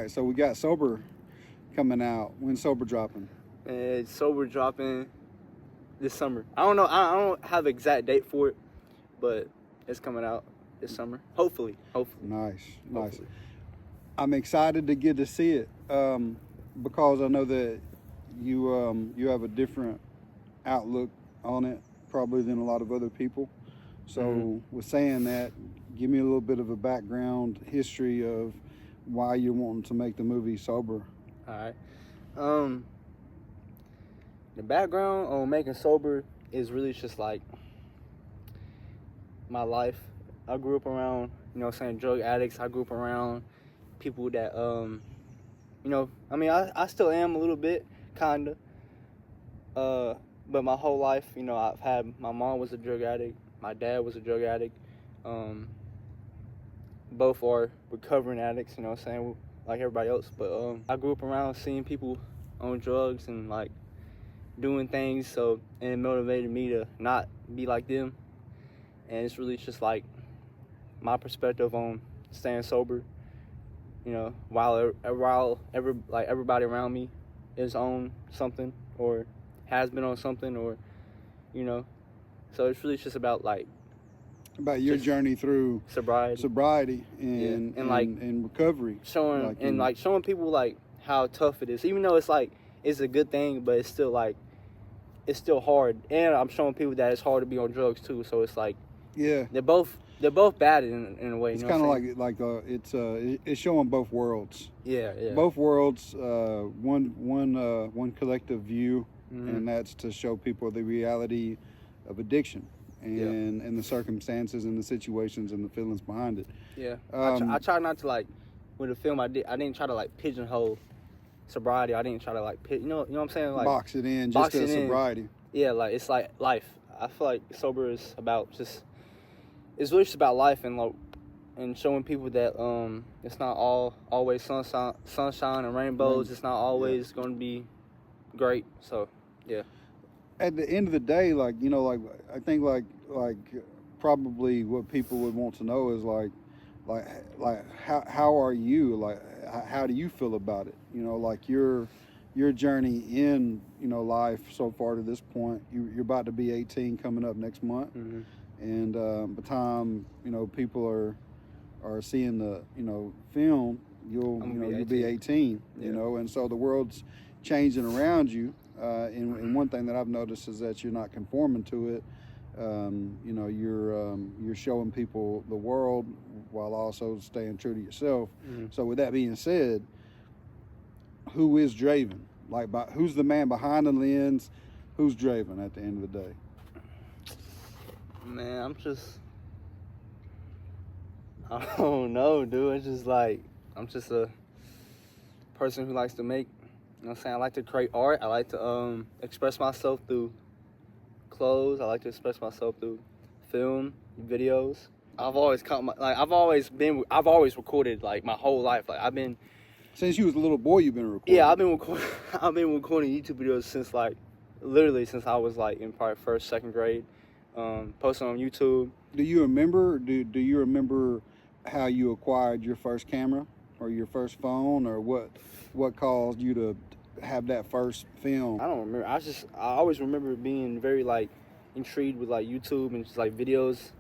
right, so we got Sober coming out. When's Sober dropping? And Sober dropping this summer. I don't know. I don't have an exact date for it, but it's coming out this summer. Hopefully. Nice. Hopefully. I'm excited to get to see it because I know that you have a different outlook on it probably than a lot of other people. So with saying that, give me a little bit of a background history of why you're wanting to make the movie Sober. All right. The background on making Sober is really just like my life. I grew up around, drug addicts. I grew up around people that, I still am a little bit, kinda. But my whole life, I've had, my mom was a drug addict. My dad was a drug addict. Both are recovering addicts, like everybody else. But I grew up around seeing people on drugs and like doing things, and it motivated me to not be like them. And it's really just like my perspective on staying sober, while everybody around me is on something or has been on something, or so it's really just about your journey through sobriety and recovery, showing people how tough it is, even though it's a good thing, but it's still hard. And I'm showing people that it's hard to be on drugs too, so it's they're both bad in a way. It's kind of it's showing both worlds. Yeah. Both worlds, one collective view, and that's to show people the reality of addiction and the circumstances and the situations and the feelings behind it. Yeah. I try not to with the film I didn't try to pigeonhole sobriety. I didn't try to you know what I'm saying, box it in just as sobriety. Yeah, it's like life. I feel like sober is it's really just about life and showing people that it's not always sunshine and rainbows. It's not always going to be great. So yeah. At the end of the day, I think probably what people would want to know is how are you, how do you feel about it? Your journey in life so far to this point. You're about to be 18 coming up next month, and by the time people are seeing the film, you'll be 18. And so the world's changing around you. And one thing that I've noticed is that you're not conforming to it. You're showing people the world while also staying true to yourself. So with that being said, who is Dravin? Who's the man behind the lens? Who's Dravin at the end of the day? Man, I don't know, dude. It's just I'm just a person who likes to make, I like to create art. I like to express myself through clothes. I like to express myself through film, videos. I've always I've always recorded my whole life. Since you was a little boy, you've been recording. Yeah, I've been recording YouTube videos since literally since I was in probably first, second grade. Posting on YouTube. Do you remember? Do you remember how you acquired your first camera or your first phone, or what caused you to have that first film? I don't remember. I always remember being very intrigued with YouTube and just videos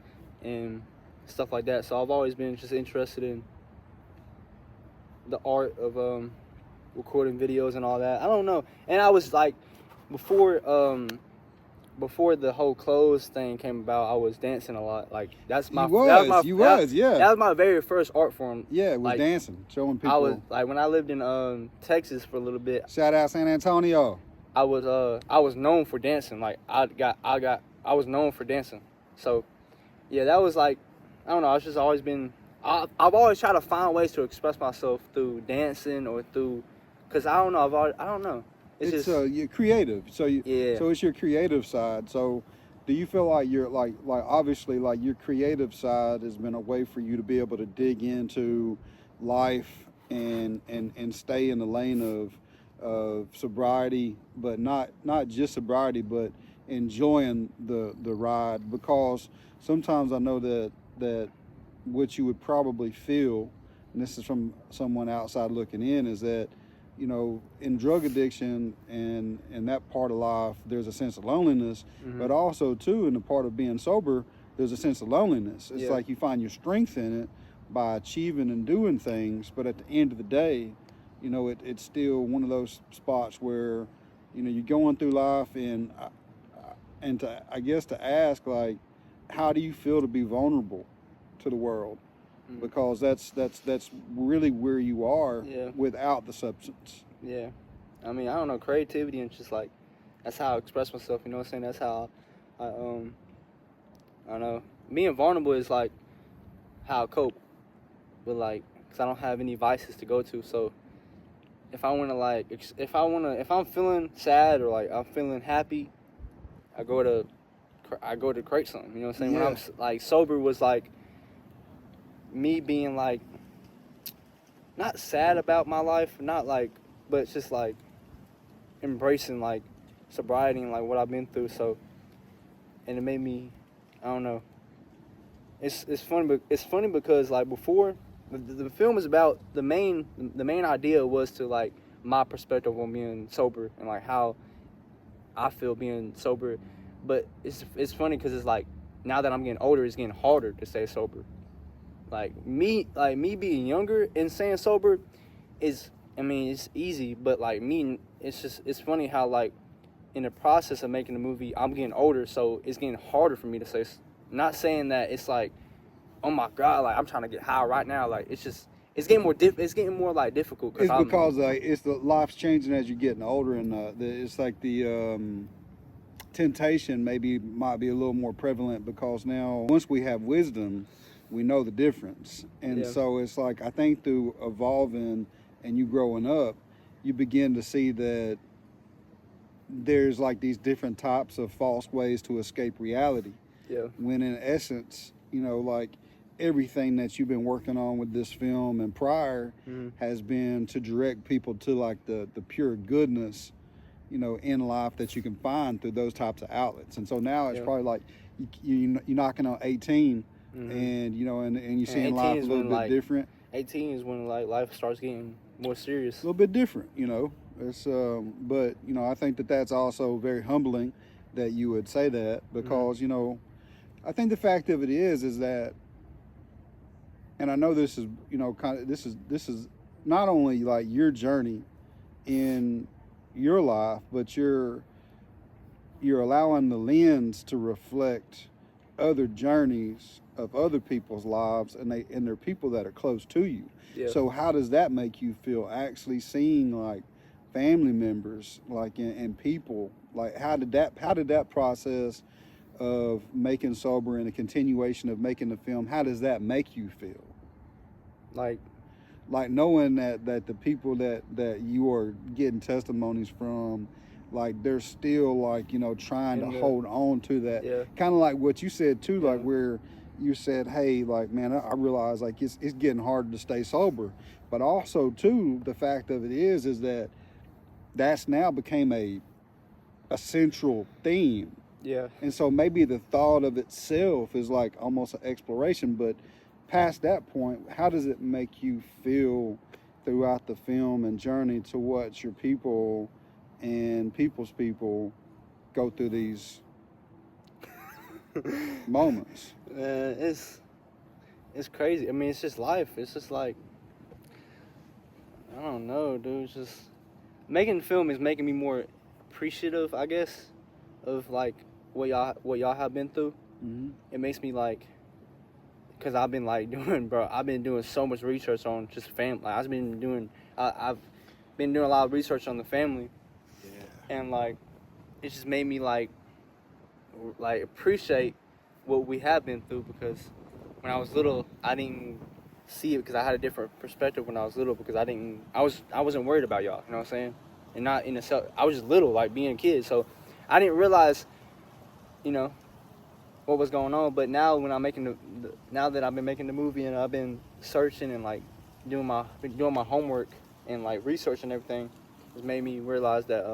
and stuff like that. So I've always been just interested in the art of recording videos and all that. I don't know. And I was before the whole clothes thing came about, I was dancing a lot. That was my very first art form. Yeah, it was dancing, showing people. I was when I lived in Texas for a little bit. Shout out San Antonio. I was known for dancing. I was known for dancing. So yeah, that was I don't know. I've just always been. I've always tried to find ways to express myself through dancing or through, cause I don't know. It's just you're creative. So it's your creative side. So do you feel like you're obviously your creative side has been a way for you to be able to dig into life and stay in the lane of sobriety, but not just sobriety, but enjoying the ride? Because sometimes I know that what you would probably feel and this is from someone outside looking in, is that, you know, in drug addiction and that part of life, there's a sense of loneliness, but also too in the part of being sober, there's a sense of loneliness. It's like you find your strength in it by achieving and doing things, but at the end of the day, you know, it's still one of those spots where, you know, you're going through life, and to, I guess, to ask, like, how do you feel to be vulnerable to the world? Because that's really where you are without the substance. Yeah. I mean, I don't know, creativity and just like, that's how I express myself, you know what I'm saying? That's how I don't know. Being vulnerable is like how I cope with, like, because I don't have any vices to go to. So if I want to, like, if I'm feeling sad or like I'm feeling happy, I go to create something, you know what I'm saying? When I'm like sober was like me being like, not sad about my life, not like, but it's just like embracing like sobriety and like what I've been through. So, and it made me, I don't know. It's funny, but it's funny because like before, the film is about the main idea was to like my perspective on being sober and like how I feel being sober. But it's funny because it's like now that I'm getting older, it's getting harder to stay sober. Like me being younger and staying sober is, I mean, it's easy, but like me, it's funny how like in the process of making the movie, I'm getting older, so it's getting harder for me to say. Not saying that it's like, oh my God, like I'm trying to get high right now. Like it's just, it's getting more it's getting more like difficult. It's because it's the life's changing as you're getting older, and it's like the temptation might be a little more prevalent because now once we have wisdom, we know the difference, and so it's like I think through evolving and you growing up, you begin to see that there's like these different types of false ways to escape reality. Yeah. When in essence, you know, like everything that you've been working on with this film and prior has been to direct people to like the pure goodness, you know, in life that you can find through those types of outlets. And so now it's probably like you're knocking on 18, and you know, and you're seeing life a little bit different. 18 is when like life starts getting more serious. A little bit different, you know. It's but you know, I think that that's also very humbling that you would say that, because you know, I think the fact of it is that, and I know this is, you know, kind of this is not only like your journey in your life, but you're allowing the lens to reflect other journeys of other people's lives, and they're people that are close to you. So how does that make you feel, actually seeing like family members, like and people, like how did that process of making sober and the continuation of making the film, how does that make you feel? Like knowing that the people that you are getting testimonies from, like they're still like, you know, trying to hold on to that. Kind of like what you said too, like where you said, hey, like, man, I realize like it's getting harder to stay sober. But also too, the fact of it is that that's now became a central theme. And so maybe the thought of itself is like almost an exploration, but past that point, how does it make you feel throughout the film and journey to watch your people and people's people go through these moments? It's crazy. I mean, it's just life. It's just like, I don't know, dude. It's just making the film is making me more appreciative, I guess, of like what y'all have been through. It makes me like, because I've been like I've been doing so much research on just family. Like, I've been doing a lot of research on the family, and like it just made me like appreciate what we have been through, because when I was little, I didn't see it because I had a different perspective when I was little, because I wasn't worried about y'all, you know what I'm saying? And not in itself, I was just little, like being a kid, so I didn't realize, you know, what was going on. But now when I'm making now that I've been making the movie and I've been searching and like doing my homework and like researching everything, it's made me realize that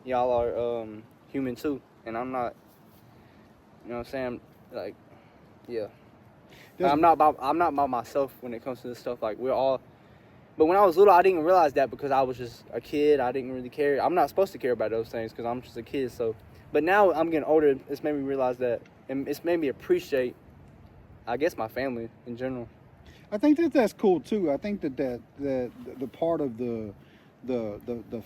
y'all are human too, and I'm not, you know what I'm saying? Like, yeah. Like, I'm not by myself when it comes to this stuff. Like, we're all. But when I was little, I didn't realize that because I was just a kid. I didn't really care. I'm not supposed to care about those things because I'm just a kid. So, but now I'm getting older. It's made me realize that, and it's made me appreciate, I guess, my family in general. I think that's cool too. I think that the part of the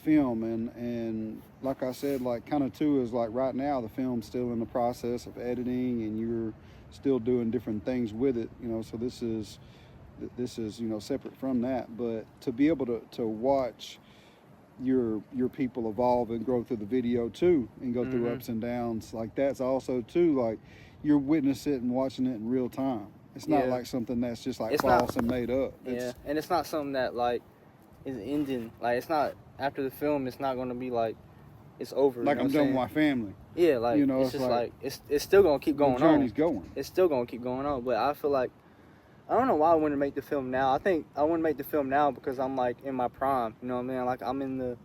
film and like I said, like kind of too is like right now the film's still in the process of editing and you're still doing different things with it. You know, so this is separate from that. But to be able to watch your people evolve and grow through the video too and go through ups and downs, like that's also too like you're witnessing it and watching it in real time. It's not like something that's just like false and made up. And it's not something that like is ending. Like it's not after the film. It's not going to be like it's over. Like I'm done with my family. Yeah, like it's just like it's still going to keep going on. The journey's going. It's still going to keep going on. But I feel like I don't know why I want to make the film now. I think I want to make the film now because I'm like in my prime. You know what I mean? Like I'm in the.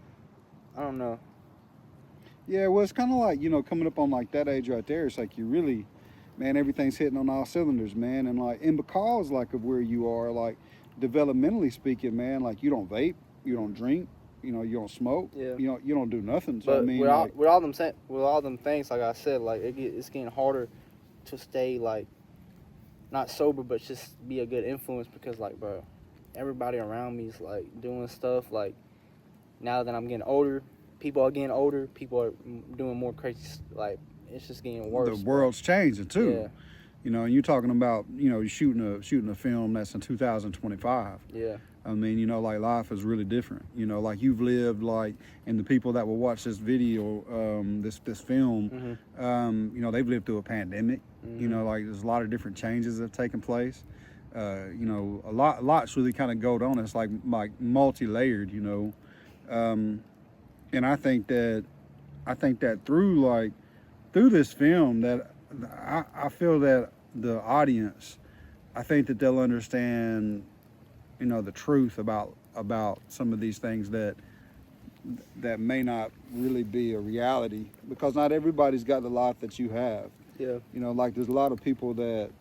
I don't know. Yeah, well, it's kind of like coming up on like that age right there. It's like you really. Man, everything's hitting on all cylinders, man, and because like of where you are, like developmentally speaking, man, like you don't vape, you don't drink, you don't smoke, you don't do nothing. So but I mean, with all them things, like I said, like it's getting harder to stay like not sober, but just be a good influence because like, bro, everybody around me is like doing stuff. Like now that I'm getting older, people are getting older, people are doing more crazy like. It's just getting worse. The world's changing too. Yeah. And you're talking about shooting a film that's in 2025. Yeah. I mean, like life is really different. Like you've lived like, and the people that will watch this video, this film, they've lived through a pandemic. Like there's a lot of different changes that have taken place. A lot's really kind of going on. It's like multi-layered. And I think that through this film that I feel that the audience, I think that they'll understand, the truth about some of these things that may not really be a reality because not everybody's got the life that you have. Yeah. Like there's a lot of people that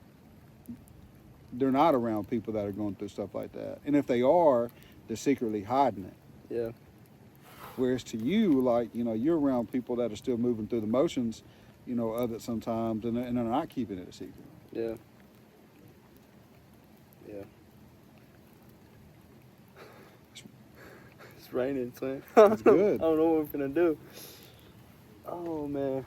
they're not around people that are going through stuff like that. And if they are, they're secretly hiding it. Yeah. Whereas to you, like, you're around people that are still moving through the motions, of it sometimes, and they're not keeping it a secret. Yeah. Yeah. It's raining, son. It's good. I don't know what we're gonna do. Oh, man.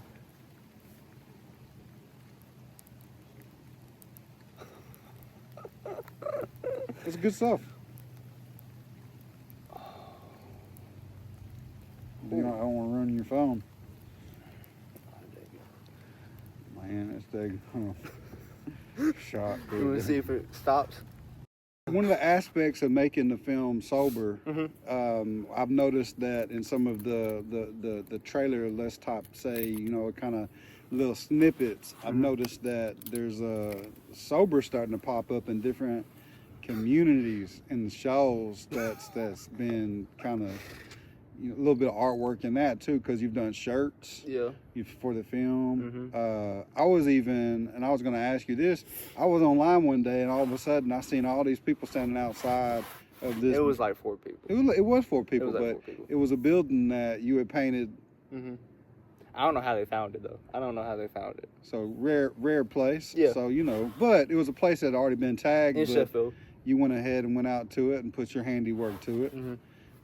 It's good stuff. I don't want to ruin your phone. Man, that's big. Shot. Dude. You want to see if it stops? One of the aspects of making the film sober, I've noticed that in some of the trailer, let's say, kind of little snippets, I've noticed that there's a sober starting to pop up in different communities and shows that's been kind of a little bit of artwork in that too, because you've done shirts for the film. I was going to ask you this, I was online one day and all of a sudden I seen all these people standing outside of this. It was like 4 people. It was 4 people, it was like but 4 people. It was a building that you had painted. I don't know how they found it though. I don't know how they found it. So rare place. Yeah. So but it was a place that had already been tagged. In Sheffield. You went ahead and went out to it and put your handiwork to it.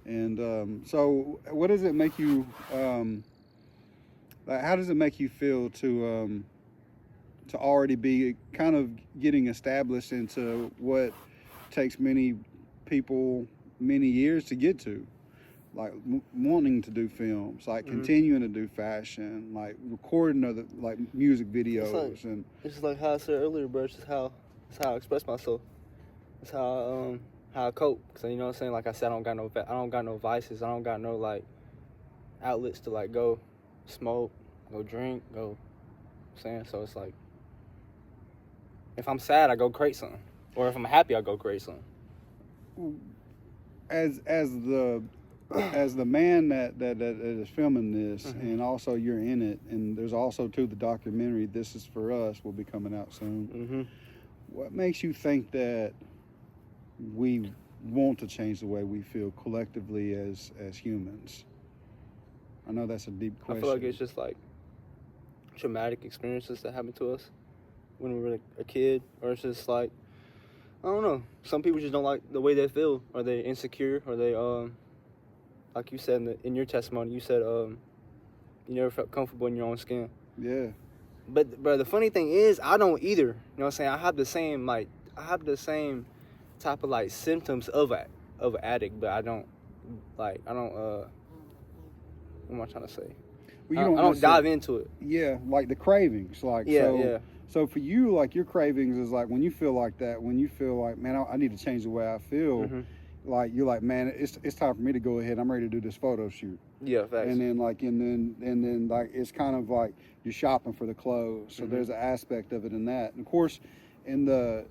And so what does it make you, how does it make you feel to already be kind of getting established into what takes many people many years to get to? Like wanting to do films, like continuing to do fashion, like recording other like music videos, it's just like how I said earlier, bro. It's just how I express myself. It's how I cope. Cause you know what I'm saying. Like I said, I don't got no vices. I don't got no like outlets to like go smoke, go drink, go. You know what I'm saying, so it's like if I'm sad, I go create something, or if I'm happy, I go create something. As the man that is filming this, and also you're in it, and there's also too the documentary "This Is For Us" will be coming out soon. What makes you think that we want to change the way we feel collectively as humans? I know that's a deep I question. feel like it's just like traumatic experiences that happen to us when we were like a kid, or it's just like, I don't know. Some people just don't like the way they feel, or they're insecure, or they like you said in your testimony, you said you never felt comfortable in your own skin. Yeah. But the funny thing is, I don't either. You know what I'm saying? I have the same type of like symptoms of an addict, but I don't. What am I trying to say? Well, I don't dive into it. Yeah, like the cravings, like Yeah. So for you, like your cravings is like when you feel like that, when you feel like, man, I need to change the way I feel. Mm-hmm. Like you're like, man, it's time for me to go ahead. I'm ready to do this photo shoot. Yeah, facts. And then like it's kind of like you're shopping for the clothes. So there's an aspect of it in that. And of course, in the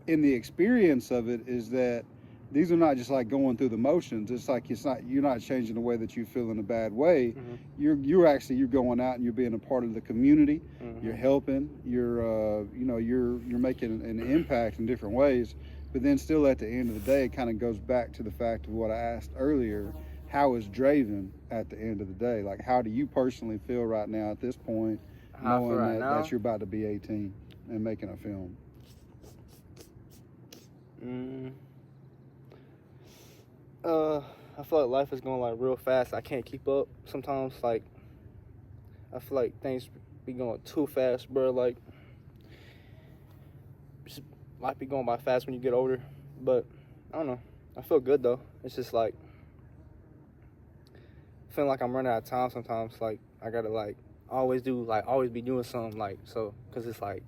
experience of it is that these are not just like going through the motions. It's like you're not changing the way that you feel in a bad way. Mm-hmm. You're going out and you're being a part of the community. Mm-hmm. You're helping. You're making an impact in different ways. But then still at the end of the day, it kind of goes back to the fact of what I asked earlier. How is dravin at the end of the day? Like, how do you personally feel right now at this point, knowing that you're about to be 18 and making a film? I feel like life is going like real fast. I can't keep up sometimes. Like, I feel like things be going too fast, bro. Like, life be going by fast when you get older. But I don't know. I feel good though. It's just like feeling like I'm running out of time sometimes. Like I gotta like always be doing something, like, so, cause it's like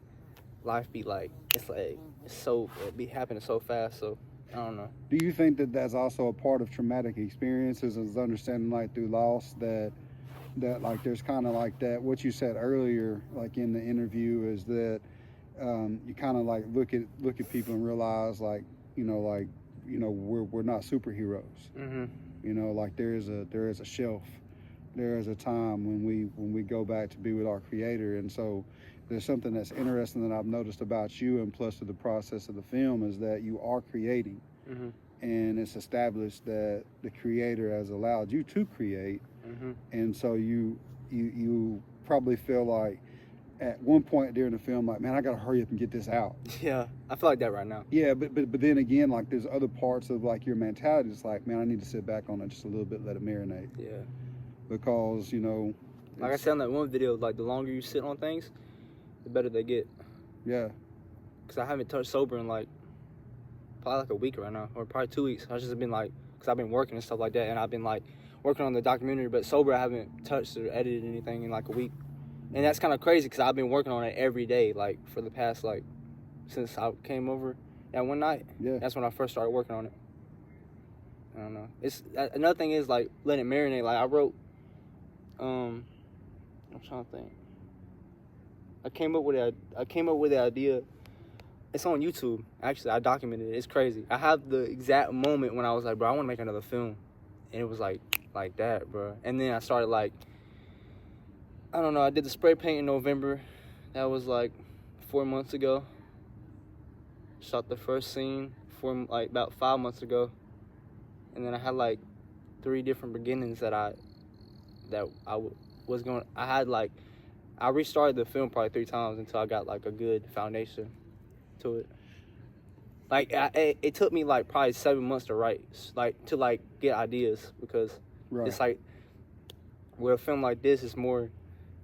life be like it be happening so fast. So I don't know. Do you think that that's also a part of traumatic experiences, is understanding like through loss that like there's kind of like that, what you said earlier, like in the interview, is that you kind of like look at people and realize like we're not superheroes. Mm-hmm. Like there is a shelf, there is a time when we go back to be with our Creator. And so there's something that's interesting that I've noticed about you, and plus to the process of the film, is that you are creating. Mm-hmm. And it's established that the Creator has allowed you to create. Mm-hmm. And so you probably feel like at one point during the film, like, man, I gotta hurry up and get this out. Yeah, I feel like that right now. Yeah, but then again, like there's other parts of like your mentality. It's like, man, I need to sit back on it just a little bit, let it marinate. Yeah. Because like I said in that one video, like the longer you sit on things, the better they get. Yeah. Cause I haven't touched sober in like probably like a week right now, or probably 2 weeks. I just been like, cause I've been working and stuff like that, and I've been like working on the documentary, but sober I haven't touched or edited anything in like a week. And that's kind of crazy because I've been working on it every day, like for the past, like, since I came over that one night. Yeah. That's when I first started working on it. I don't know. It's another thing is like letting it marinate. Like I wrote, I'm trying to think. I came up with the idea. It's on YouTube. Actually, I documented it. It's crazy. I have the exact moment when I was like, bro, I want to make another film, and it was like that, bro. And then I started like, I don't know, I did the spray paint in November. That was like 4 months ago. Shot the first scene about 5 months ago. And then I had like 3 different beginnings I restarted the film probably 3 times until I got like a good foundation to it. Like it took me like probably 7 months to write, like to like get ideas, because It's like with a film like this, it's more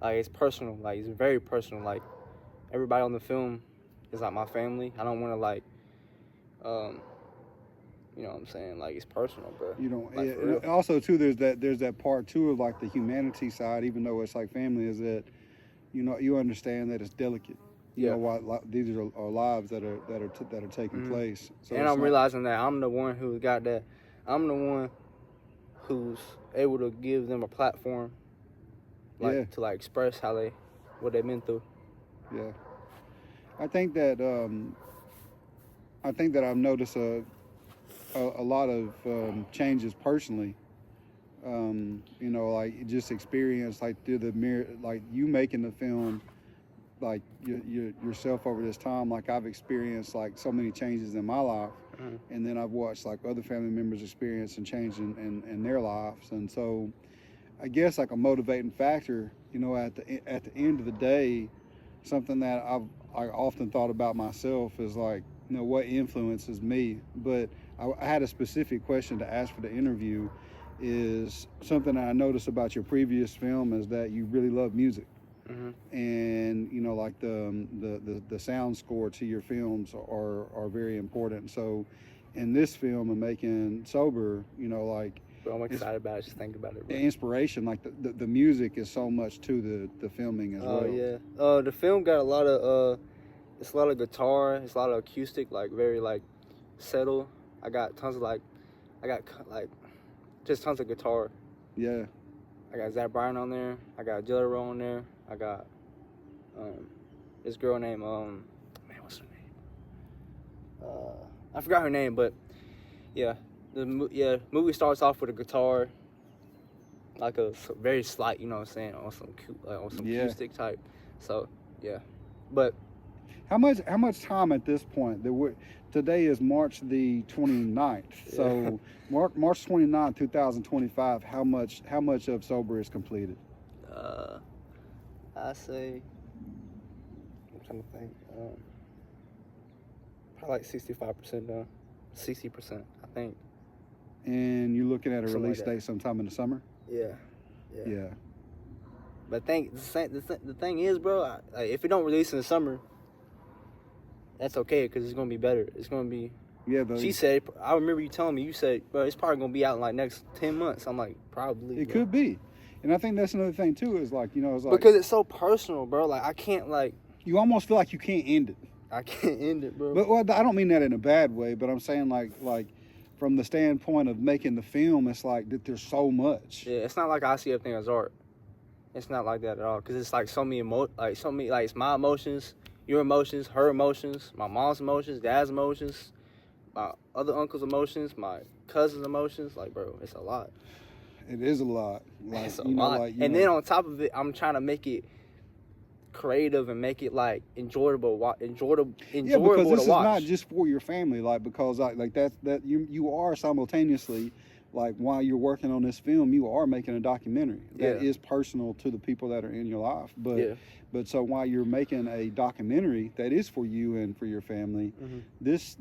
like it's personal, like it's very personal. Like everybody on the film is like my family. I don't want to like, you know what I'm saying? Like it's personal, bro. Like, and also too, there's that part too of like the humanity side, even though it's like family, is that you understand that it's delicate. You know what? These are lives that are taking place. So and I'm realizing that I'm the one who got that. I'm the one who's able to give them a platform, like to like express what they've been through. Yeah, I think that I've noticed a lot of changes personally. Like just experience, like through the mirror, like you making the film. yourself over this time, like I've experienced like so many changes in my life, and then I've watched like other family members experience and change in their lives, and so I guess like a motivating factor, at the end of the day, something that I often thought about myself is like, what influences me. But I had a specific question to ask for the interview. Is something that I noticed about your previous film is that you really love music, and like the sound score to your films are very important. So, in this film and making Sober, like. Bro, I'm excited about it. Just think about it, bro. The inspiration, like the music is so much to the filming as well. Oh yeah. The film got a lot of it's a lot of guitar. It's a lot of acoustic, like very like settle. I got just tons of guitar. Yeah. I got Zach Bryan on there. I got Jelly Roll on there. I got this girl named man, what's her name? I forgot her name, but yeah. The movie starts off with a guitar, like a very slight, you know what I'm saying, on some acoustic type. So yeah, but how much time at this point? Today is March the 29th. Yeah. So March 29th, 2025. How much of Sober is completed? I say, I'm trying to think. Probably like 65% done. 60%, I think. And you're looking at a release date sometime in the summer? Yeah. But the thing is, bro, if it don't release in the summer, that's okay, because it's going to be better. It's going to be... Yeah, but... She said, I remember you telling me, you said, bro, it's probably going to be out in like next 10 months. I'm like, probably. It could be. And I think that's another thing, too, is like, it's like... Because it's so personal, bro. Like, I can't, like... You almost feel like you can't end it. I can't end it, bro. But well, I don't mean that in a bad way, but I'm saying like from the standpoint of making the film, it's like that there's so much. Yeah, it's not like I see everything as art. It's not like that at all. Cause it's like so many it's my emotions, your emotions, her emotions, my mom's emotions, dad's emotions, my other uncle's emotions, my cousin's emotions. Like, bro, it's a lot. It is a lot. Like, it's a lot. Then on top of it, I'm trying to make it creative and make it like enjoyable because this to watch. Is not just for your family, like, because like that you are simultaneously, like, while you're working on this film, you are making a documentary that is personal to the people that are in your life, but so while you're making a documentary that is for you and for your family, this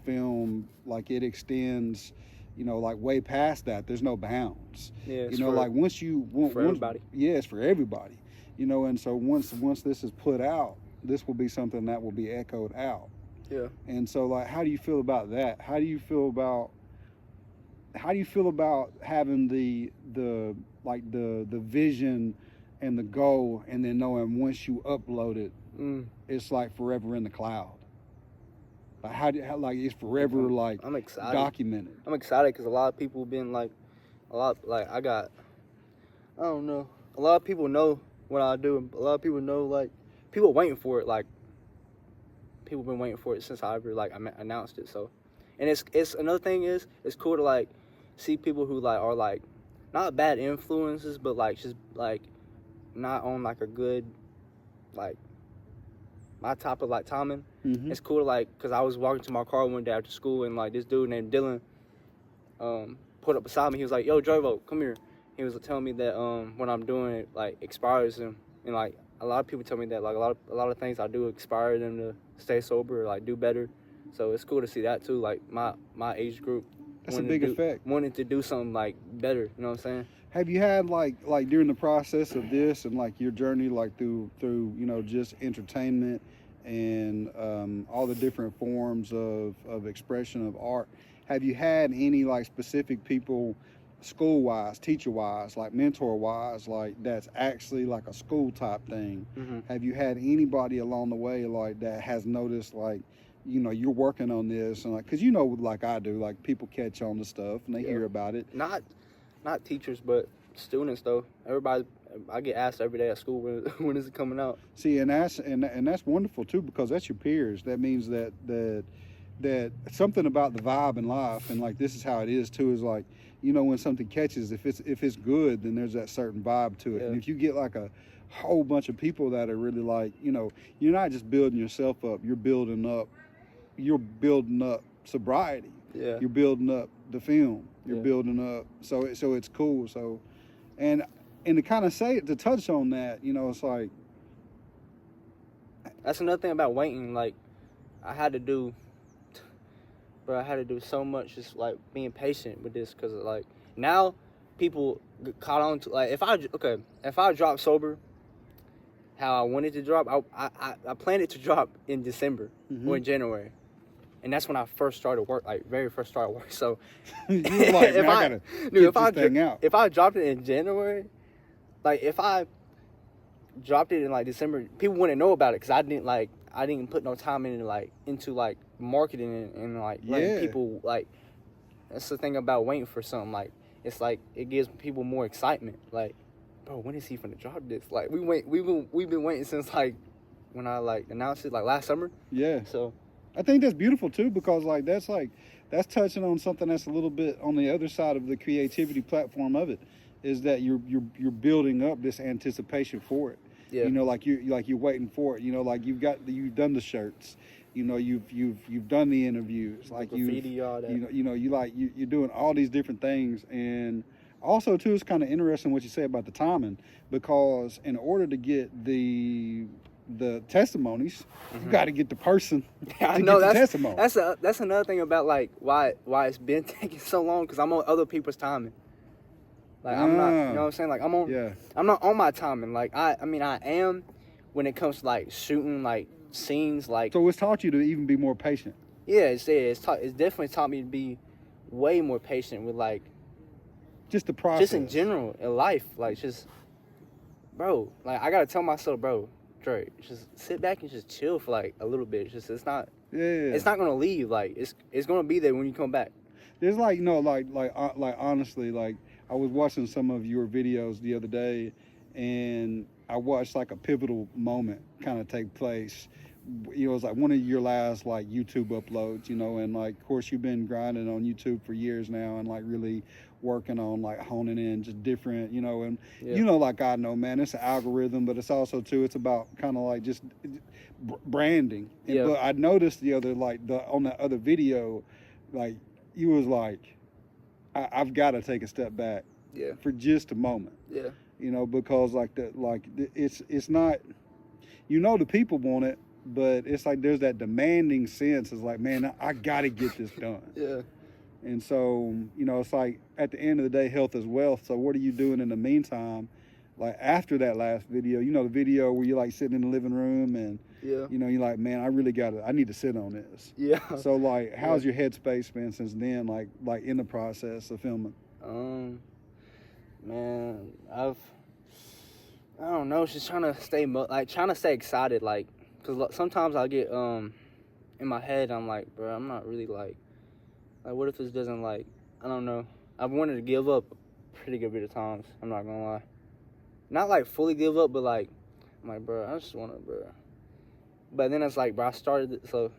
film, like, it extends, like, way past that. There's no bounds. Like, once you want, for everybody. Yeah, it's for everybody. And so once this is put out, this will be something that will be echoed out. Yeah. And so, like, how do you feel about that? How do you feel about having the vision and the goal, and then knowing once you upload it, it's like forever in the cloud? Like, how it's forever, like, I'm excited. Documented. I'm excited because a lot of people been like, I don't know. A lot of people know what I do. A lot of people know, like, people waiting for it. Like, people been waiting for it since I ever, like, announced it. So, and it's another thing is, it's cool to, like, see people who, like, are, like, not bad influences, but, like, just, like, not on, like, a good, like, my type of, like, timing. It's cool to, like, because I was walking to my car one day after school, and, like, this dude named Dylan pulled up beside me. He was like, "Yo, Drovo, come here." He was telling me that what I'm doing, like, inspires him, and, like, a lot of people tell me that, like, a lot of things I do inspire them to stay sober or, like, do better. So it's cool to see that too. Like, my age group. That's a big effect. Wanting to do something, like, better. You know what I'm saying? Have you had like during the process of this and, like, your journey, like, through just entertainment and all the different forms of expression of art, have you had any, like, specific people, school-wise, teacher-wise, like, mentor-wise, like, that's actually like a school type thing? Have you had anybody along the way, like, that has noticed, like, you're working on this, and, like, because like I do, like, people catch on to stuff and they hear about it. Not teachers, but students though. Everybody, I get asked every day at school, when is it coming out? See, and that's wonderful too, because that's your peers. That means that something about the vibe in life, and, like, this is how it is too, is like, when something catches, if it's good, then there's that certain vibe to it. And if you get like a whole bunch of people that are really like, you know, you're not just building yourself up, you're building up sobriety. Yeah. You're building up the film. You're Yeah. building up, so it's cool. So, and to kind of to touch on that, you know, it's like, that's another thing about waiting. Like, I had to do so much, just like being patient with this, because like now people get caught on to, like, if I drop sober how I wanted to drop, I planned it to drop in December or in January. And that's when I first started work, like very first started work. So you were like, man, I gotta get this thing out. If I dropped it in January, like if I dropped it in like December, people wouldn't know about it, because I didn't put no time into marketing and like letting people, like, that's the thing about waiting for something. Like, it's like it gives people more excitement. Like, bro, when is he finna drop this? Like, we've been waiting since like when I like announced it like last summer. Yeah. So I think that's beautiful too, because that's touching on something that's a little bit on the other side of the creativity platform of it, is that you're building up this anticipation for it. Yeah. You know, like you're waiting for it. You know, like you've done the shirts. You know, you've done the interviews. Like graffiti, all that. You're doing all these different things. And also too, it's kind of interesting what you say about the timing, because in order to get the testimonies, you got to get the person to get the testimony. That's another thing about like why it's been taking so long, because I'm on other people's timing. Like, I'm not, you know what I'm saying? Like, I'm not on my timing. Like, I mean, I am when it comes to like shooting like scenes. Like, so it's taught you to even be more patient. Yeah, it's definitely taught me to be way more patient with like just the process, just in general in life. Like, just, bro, like, I gotta tell myself, bro, Dre, just sit back and just chill for like a little bit. It's not gonna leave. Like, it's gonna be there when you come back. There's like, you know, like honestly, like, I was watching some of your videos the other day, and I watched like a pivotal moment kind of take place. You know, it was like one of your last like YouTube uploads, you know, and like, of course, you've been grinding on YouTube for years now, and like really working on like honing in just different, you know, and you know, like, I know, man, it's an algorithm, but it's also too, it's about kind of like just branding. Yeah. But I noticed the other, like on the other video, like, you was like, I've got to take a step back for just a moment. Yeah. You know, because it's not, you know, the people want it, but it's like there's that demanding sense. It's like, man, I got to get this done. Yeah. And so, you know, it's like at the end of the day, health is wealth. So what are you doing in the meantime? Like after that last video, you know, the video where you're like sitting in the living room and, you know, you're like, man, I need to sit on this. Yeah. So like, how's your headspace been since then? Like in the process of filming? Man, I don't know, just trying to stay excited. Like, cause sometimes I get, in my head, I'm like, bro, I'm not really like, what if this doesn't, like, I don't know. I've wanted to give up a pretty good bit of times. I'm not gonna lie. Not like fully give up, but like, I'm like, bro, I just wanna, bro. But then it's like, bro, I started it, so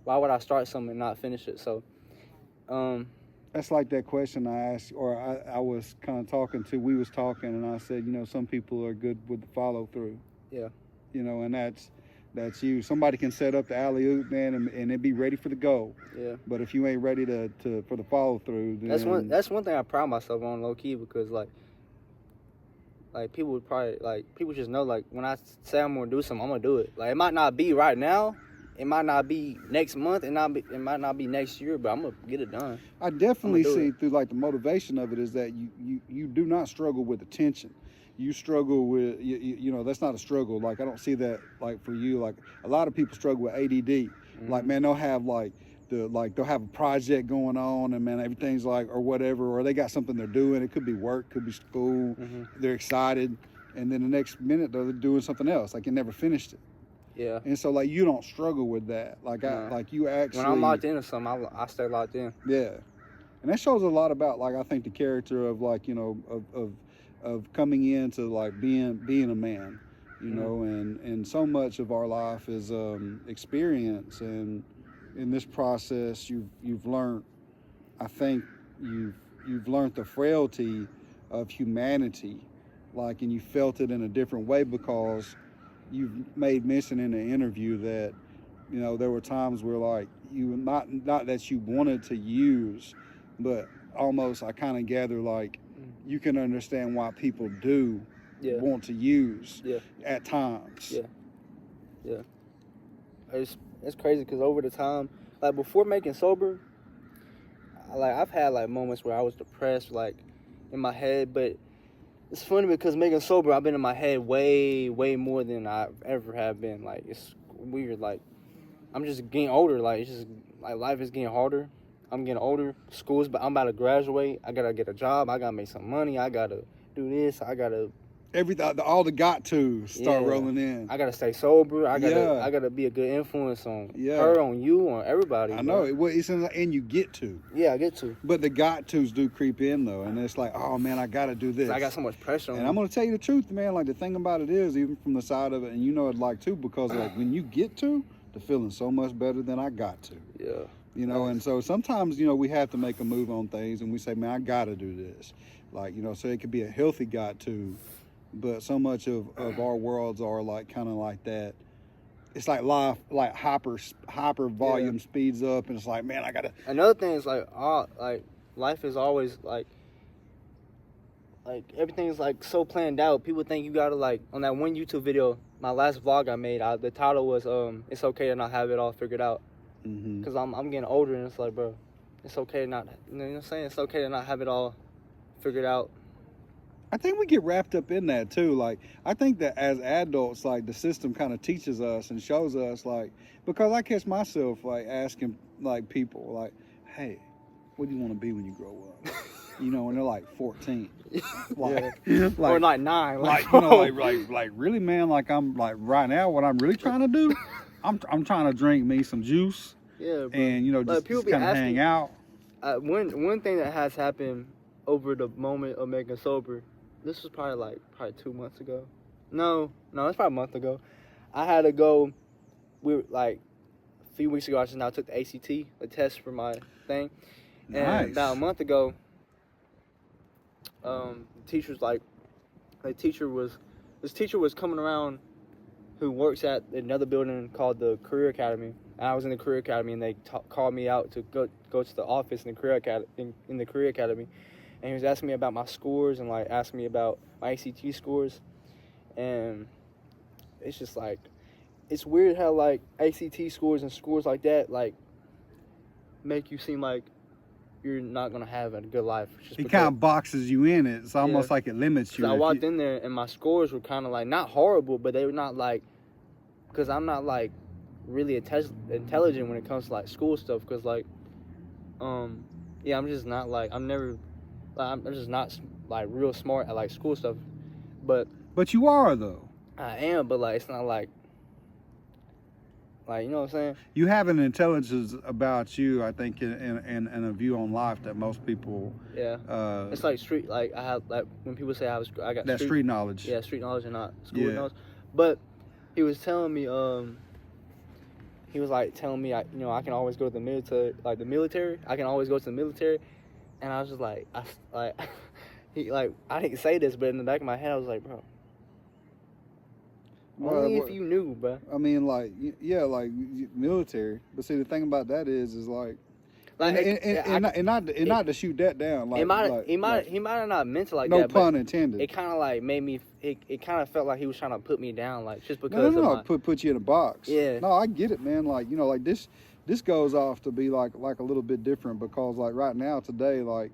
why would I start something and not finish it? So, that's like that question I asked, or I was kind of we was talking, and I said, you know, some people are good with the follow through. Yeah. You know, and that's you. Somebody can set up the alley-oop, man, and it be ready for the goal. Yeah. But if you ain't ready for the follow through, then that's one thing I pride myself on, low key, because like people would probably, like, people just know, like, when I say I'm gonna do something, I'm gonna do it. Like, it might not be right now, it might not be next month, it might not be next year, but I'm gonna get it done. I definitely see through like the motivation of it is that you do not struggle with attention. You struggle with, you know, that's not a struggle. Like, I don't see that, like, for you. Like, a lot of people struggle with ADD. Mm-hmm. Like, man, they'll have they'll have a project going on, and man, everything's like, or whatever, or they got something they're doing. It could be work, could be school. Mm-hmm. They're excited, and then the next minute they're doing something else. Like, you never finished it. Yeah. And so, like, you don't struggle with that. Like, you actually, when I'm locked into something, I stay locked in. Yeah. And that shows a lot about, like, I think the character of, like, you know, of coming into, like, being a man, you know, and so much of our life is experience, and in this process you've learned, I think you've learned the frailty of humanity, like, and you felt it in a different way because you've made mention in the interview that, you know, there were times where like you not that you wanted to use, but almost I kind of gather like you can understand why people do want to use at times. Yeah. It's crazy because over the time, like before making sober, like I've had like moments where I was depressed, like in my head, but it's funny because making sober, I've been in my head way more than I ever have been. Like it's weird. Like I'm just getting older. Like it's just like life is getting harder. I'm getting older. School's, but I'm about to graduate. I gotta get a job. I gotta make some money. I gotta do this. I gotta. Everything, all the got to start rolling in. I gotta stay sober. I gotta be a good influence on her, on you, on everybody. I know. It's and you get to. Yeah, I get to. But the got tos do creep in though, and it's like, oh man, I gotta do this. I got so much pressure on me. And I'm gonna tell you the truth, man. Like the thing about it is, even from the side of it, and you know it like too, because like when you get to, the feeling's so much better than I got to. Yeah. You know, and so sometimes, you know, we have to make a move on things, and we say, man, I gotta do this. Like, you know, so it could be a healthy got to. But so much of our worlds are like kind of like that. It's like life, like hyper volume speeds up, and it's like, man, I gotta. Another thing is like life is always like everything's like so planned out. People think you gotta like on that one YouTube video, my last vlog I made. The title was "It's okay to not have it all figured out," because I'm getting older, and it's like, bro, it's okay to not. You know what I'm saying? It's okay to not have it all figured out. I think we get wrapped up in that too. Like, I think that as adults, like the system kind of teaches us and shows us, like, because I catch myself like asking like people, like, hey, what do you want to be when you grow up? You know, when they're like 14, like, or like 9, like you know, like really, man. Like I'm like right now, what I'm really trying to do, I'm trying to drink me some juice, and you know, just kind of hang out. One thing that has happened over the moment of making sober. This was probably 2 months ago. No, it's probably a month ago. I had to go. We were like a few weeks ago. I just now took the ACT, the test for my thing. Nice. And about a month ago, the teacher was coming around, who works at another building called the Career Academy. And I was in the Career Academy, and they called me out to go to the office in the Career Academy. And he was asking me about my scores and like asking me about my ACT scores, and it's just like, it's weird how like ACT scores and scores like that like make you seem like you're not gonna have a good life. It kind of boxes you in. It's almost like it limits you. I walked in there and my scores were kind of like not horrible, but they were not like, because I'm not like really intelligent when it comes to like school stuff. Because like, I'm just not like I'm just not like real smart at like school stuff, but you are though. I am, but like it's not like you know what I'm saying. You have an intelligence about you, I think, in a view on life that most people. Yeah. It's like street. Like I have like when people say I got that street knowledge. Yeah, street knowledge and not school knowledge. But he was telling me he was like telling me I can always go to the military, I can always go to the military. And I was just like, I didn't say this, but in the back of my head, I was like, bro, only if you knew, bro. I mean, like, yeah, like military. But see, the thing about that is not to shoot that down. Like, he might have not meant it like no that. No pun intended. It kind of like made me. It kind of felt like he was trying to put me down, like just because. No, put you in a box. Yeah. No, I get it, man. Like like this. This goes off to be like a little bit different because like right now today, like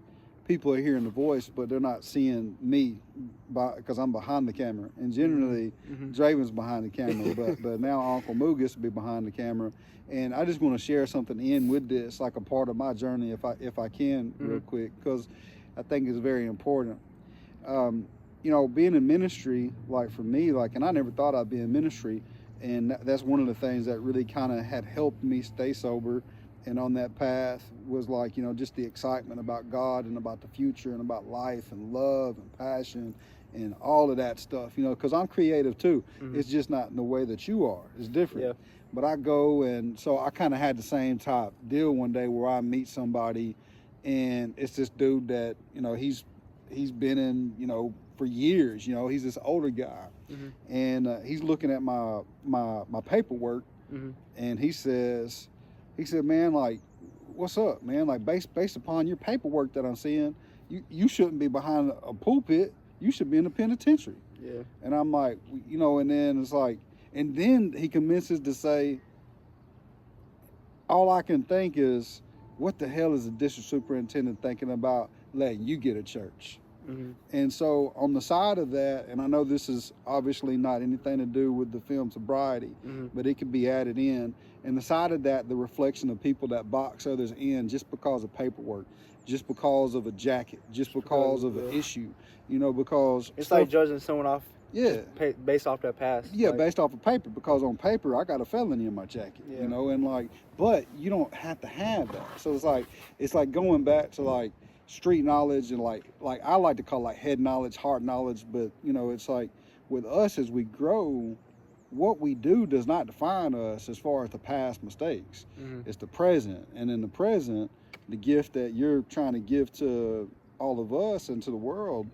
people are hearing the voice, but they're not seeing me because I'm behind the camera. And generally, Draven's behind the camera, but now Uncle Moo gets to be behind the camera. And I just want to share something in with this, like a part of my journey, if I can, real quick, because I think it's very important. You know, being in ministry, like for me, like, and I never thought I'd be in ministry. And that's one of the things that really kind of had helped me stay sober and on that path was like, you know, just the excitement about God and about the future and about life and love and passion and all of that stuff, you know, because I'm creative too. It's just not in the way that you are. It's different. Yeah. But I go, and so I kind of had the same type deal one day where I meet somebody and it's this dude that, you know, he's been in, you know, for years. You know, he's this older guy, and he's looking at my paperwork, and he said, man, like, what's up, man? Like, based upon your paperwork that I'm seeing, you shouldn't be behind a pulpit. You should be in the penitentiary. Yeah. And I'm like, you know, and then it's like, and then he commences to say, all I can think is, what the hell is the district superintendent thinking about letting you get a church? And so on the side of that, and I know this is obviously not anything to do with the film Sobriety, but it could be added in. And the side of that, the reflection of people that box others in just because of paperwork, just because of a jacket, just because of an issue, you know, because it's like judging someone off. Yeah. Based off their past. Yeah, like, based off of paper, because on paper I got a felony in my jacket, you know, and like, but you don't have to have that. So it's like going back to like street knowledge and like I like to call like head knowledge, heart knowledge, but you know, it's like with us as we grow, what we do does not define us as far as the past mistakes. It's the present, and in the present, the gift that you're trying to give to all of us and to the world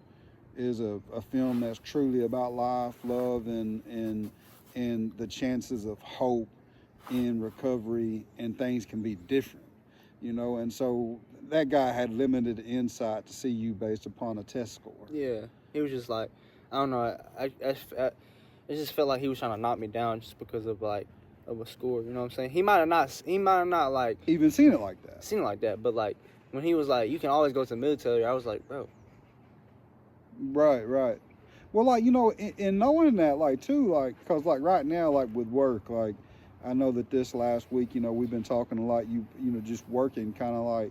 is a film that's truly about life, love, and the chances of hope in recovery, and things can be different, you know. And so that guy had limited insight to see you based upon a test score. Yeah, he was just like, I don't know, I it just felt like he was trying to knock me down just because of like of a score, you know what I'm saying? He might have not like even seen it like that, but like when he was like, you can always go to the military, I was like, bro. Right. Well, like, you know, in knowing that, like, too, like, because, like, right now, like, with work, like, I know that this last week, you know, we've been talking a lot, you know, just working kind of like,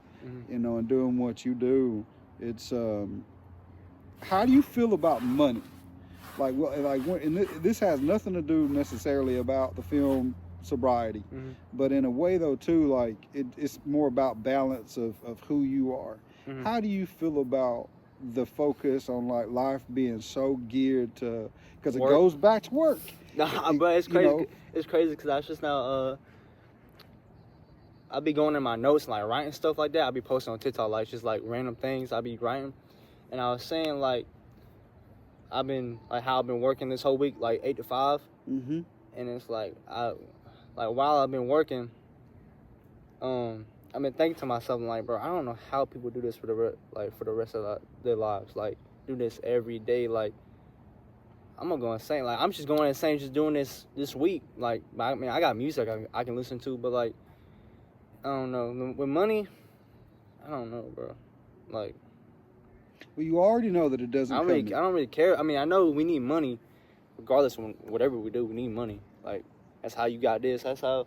you know, and doing what you do. It's, how do you feel about money? Like, well, like, and this has nothing to do necessarily about the film Sobriety, but in a way, though, too, like, it's more about balance of who you are. How do you feel about the focus on like life being so geared to, because it goes back to work? Nah, but it's crazy. You know? It's crazy because I just now I'll be going in my notes and like writing stuff like that. I'll be posting on TikTok like just like random things I'll be writing, and I was saying like I've been like how I've been working this whole week like 8 to 5, and it's like while I've been working, I've been thinking to myself, I'm like, bro, I don't know how people do this for the rest of their lives. Like, do this every day. Like, I'm gonna go insane. Like, I'm just going insane just doing this week. Like, I mean, I got music I can listen to, but like, I don't know. With money, I don't know, bro. Like, well, you already know that it doesn't. I don't really care. I mean, I know we need money, regardless of whatever we do. We need money. Like, that's how you got this. That's how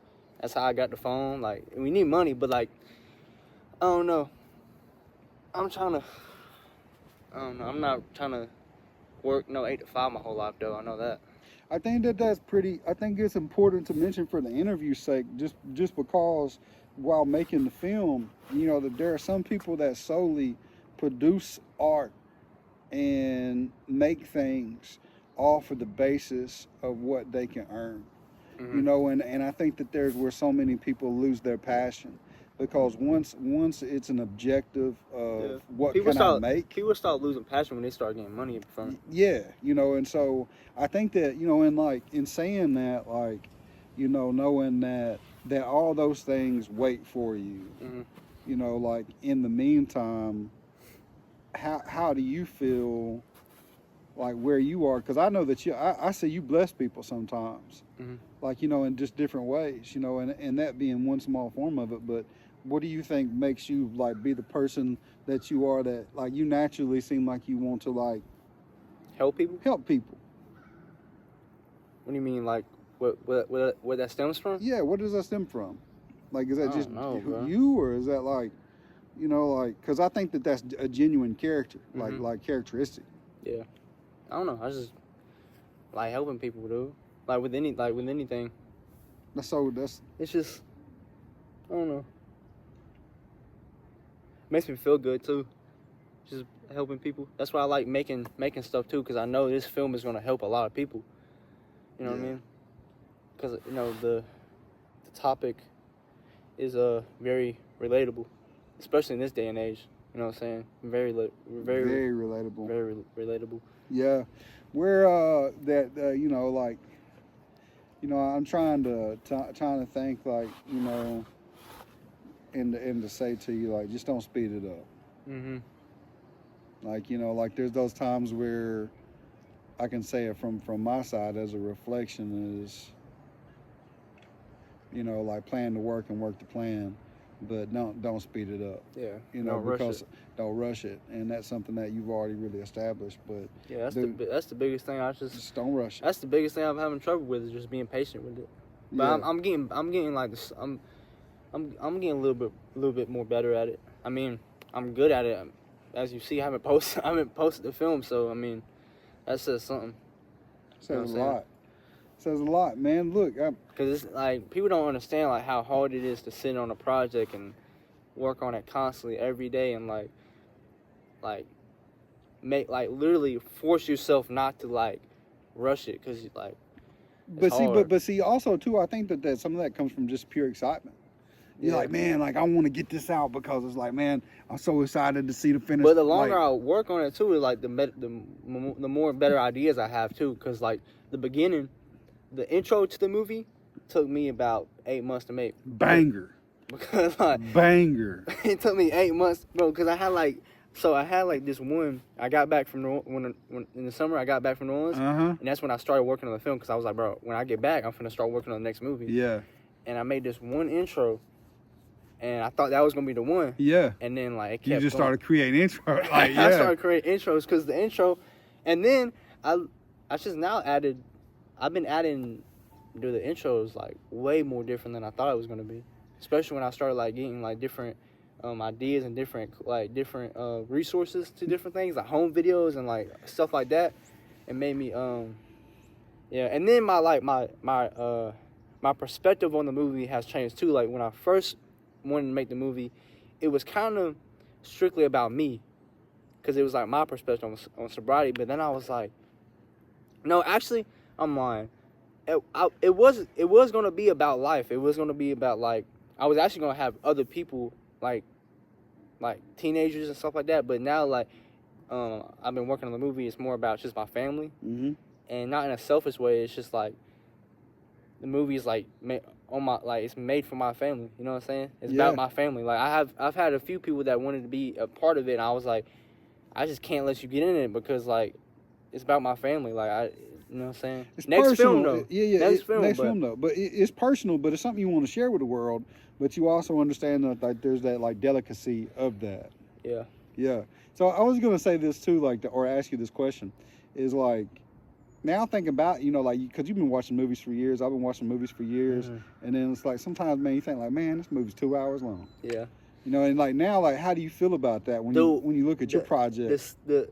I got the phone. Like, we need money, but like, I don't know. I'm not trying to work 8 to 5 my whole life though. I know that. I think that's pretty. I think it's important to mention for the interview's sake, just because while making the film, you know, that there are some people that solely produce art and make things off of the basis of what they can earn. You know, and I think that there's where so many people lose their passion, because once it's an objective of what can I make, people start losing passion when they start getting money from it. Yeah, you know, and so I think that, you know, and like in saying that, like, you know, knowing that all those things wait for you, you know, like in the meantime, how do you feel like where you are? Because I know that I see you bless people sometimes, like, you know, in just different ways, you know, and that being one small form of it. But what do you think makes you like be the person that you are, that like you naturally seem like you want to like help people? Help people. What do you mean, like where that stems from? Yeah, where does that stem from? Like, is that just bro. you, or is that like, you know, like, because I think that that's a genuine character, like characteristic. Yeah, I don't know. I just like helping people, dude. Like with anything. It's just, I don't know. Makes me feel good too. Just helping people. That's why I like making stuff too, because I know this film is gonna help a lot of people. You know what I mean? Because, you know, the topic is very relatable, especially in this day and age. You know what I'm saying? Very Very relatable. very relatable. Yeah, where that you know, like, you know, I'm trying to think, like, you know, and to say to you, like, just don't speed it up. Mm-hmm. Like, you know, like, there's those times where I can say it from my side as a reflection is, you know, like, plan to work and work to plan, but don't speed it up. Yeah. You know, Don't because rush it. don't rush it, and that's something that you've already really established. But Yeah, dude, that's the biggest thing. just don't rush it. That's the biggest thing I'm having trouble with is just being patient with it. But Yeah. I'm getting like this. I'm getting a little bit more better at it. I mean, I'm good at it. As you see, I haven't posted the film, so I mean, that says something. Says a lot. Says a lot, man. Look, because it's like people don't understand like how hard it is to sit on a project and work on it constantly every day and like make like literally force yourself not to like rush it because like. But see, also too, I think that some of that comes from just pure excitement. You're like, man, like I want to get this out because it's like, man, I'm so excited to see the finish. But the longer I work on it too, like the more better ideas I have too. Because like the beginning, the intro to the movie took me about 8 months to make. Banger. Because like banger. It took me 8 months, bro. Because I had like this one. I got back from when in the summer I got back from New Orleans, and that's when I started working on the film. Because I was like, bro, when I get back, I'm finna start working on the next movie. Yeah. And I made this one intro. And I thought that was gonna be the one. Yeah. And then like it kept you just going. started creating intro. Like, I started creating intros because the intro, and then I just now added. I've been adding to the intros like way more different than I thought it was gonna be. Especially when I started like getting like different ideas and different resources to different things like home videos and like stuff like that. It made me yeah. And then my perspective on the movie has changed too. Like when I first wanted to make the movie, it was kind of strictly about me because it was like my perspective on sobriety. But then I was like, no, actually, I'm lying. It was gonna be about life. It was gonna be about like I was actually gonna have other people like teenagers and stuff like that. But now like I've been working on the movie. It's more about just my family, and not in a selfish way. It's just like the movie is like it's made for my family. You know what I'm saying? It's about my family. Like I've had a few people that wanted to be a part of it, and I was like, I just can't let you get in it because like it's about my family. Like you know what I'm saying? It's next personal. film though. Yeah. Next film though. But it's personal. But it's something you want to share with the world. But you also understand that like there's that like delicacy of that. Yeah. Yeah. So I was gonna say this too, like or ask you this question, is like. Now thinking about, you know, like, because you've been watching movies for years, I've been watching movies for years, and then it's like sometimes, man, you think like, man, this movie's 2 hours long. Yeah. You know, and like now, like, how do you feel about that when you look at your project? The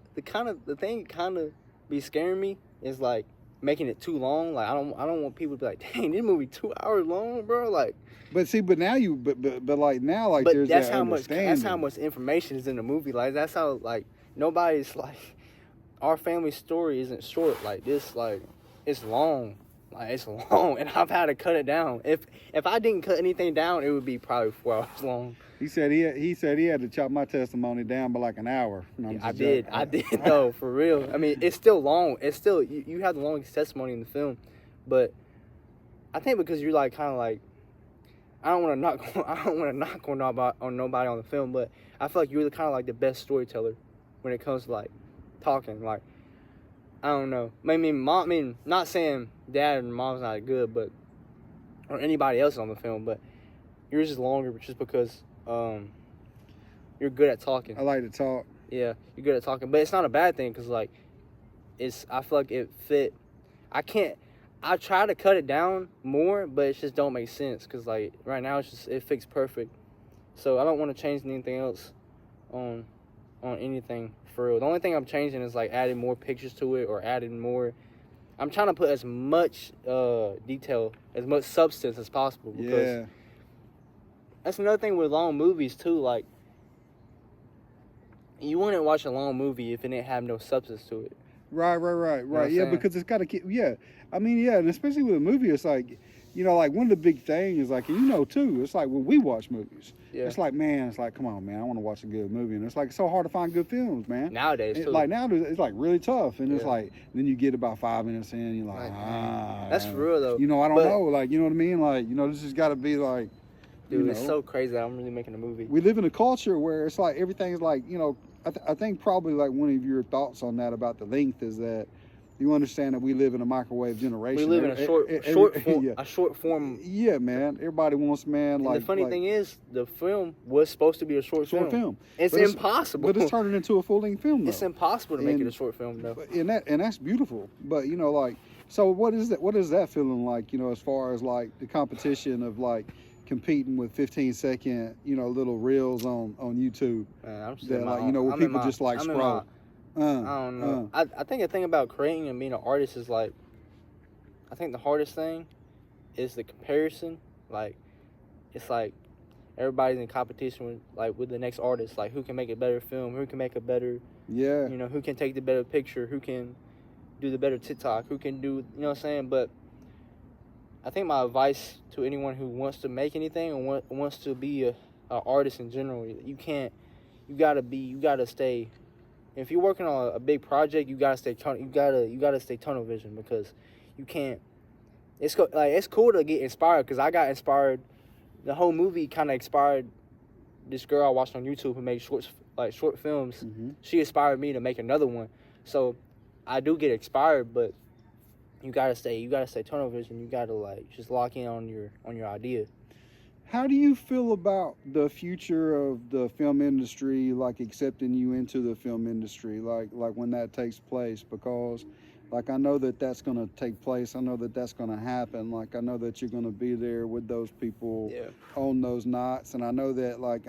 thing kind of be scaring me is like making it too long. Like I don't want people to be like, dang, this movie 2 hours long, bro. Like. But like now, like there's that's that understanding. That's how much information is in the movie. Like that's how like nobody's like. Our family story isn't short like this. Like it's long, and I've had to cut it down. If I didn't cut anything down, it would be probably 4 hours long. He said he had to chop my testimony down by like an hour. No, I did though, for real. I mean, it's still long. It's still you have the longest testimony in the film, but I think because you're like kind of like I don't want to knock on nobody on the film, but I feel like you're kind of like the best storyteller when it comes to like. Talking like I don't know. I mean, not saying dad and mom's not good, but or anybody else on the film, but yours is longer just because you're good at talking. I like to talk. Yeah, you're good at talking, but it's not a bad thing because like I feel like it fit. I try to cut it down more, but it just don't make sense because like right now it fits perfect. So I don't want to change anything else on anything. For real. The only thing I'm changing is like adding more pictures to it or adding more. I'm trying to put as much detail, as much substance as possible. Because that's another thing with long movies too. Like you wouldn't watch a long movie if it didn't have no substance to it. Right. You know yeah, because it's got to keep. Yeah, I mean, yeah, and especially with a movie, it's like you know, like one of the big things, like, and you know too, it's like when we watch movies, Yeah. it's like, man, it's like, come on, man, I want to watch a good movie, and it's like it's so hard to find good films, man. Nowadays too. Like nowadays, it's like really tough, and it's Yeah. like then you get about 5 minutes in, and you're like, That's for real though. you know, I don't But- know, like, you know what I mean, like, you know, this has got to be like, Dude, you know, it's so crazy that I'm really making a movie. we live in a culture where it's like everything's like, you know, I think probably like one of your thoughts on that about the length is that you understand that we live in a microwave generation. We live in a short form. Yeah, man. Everybody wants, man. And like the funny like, thing is, the film was supposed to be a short film. It's But impossible. But it's turning into a full length film. Though. It's impossible to make it a short film, though. And that's beautiful. But you know, like, so what is that? What is that feeling like? You know, as far as like the competition of like competing with 15-second, you know, little reels on YouTube. Man, I'm just that like, you know, where people just like scroll. I don't know. I think the thing about creating and being an artist is like, I think the hardest thing is the comparison. Like, it's like everybody's in competition with the next artist. Like, who can make a better film? Who can make a better, yeah, you know, who can take the better picture? Who can do the better TikTok? Who can do, you know what I'm saying? But I think my advice to anyone who wants to make anything or wants to be a artist in general, you gotta stay. If you're working on a big project, you gotta stay tunnel vision, because you can't. It's cool to get inspired, because I got inspired. The whole movie kind of inspired this girl I watched on YouTube who made short films. Mm-hmm. She inspired me to make another one. So I do get inspired, but you gotta stay tunnel vision. You gotta like just lock in on your idea. How do you feel about the future of the film industry, like accepting you into the film industry, like when that takes place? Because, like, I know that that's going to take place. I know that that's going to happen. Like, I know that you're going to be there with those people on those nights. And I know that, like,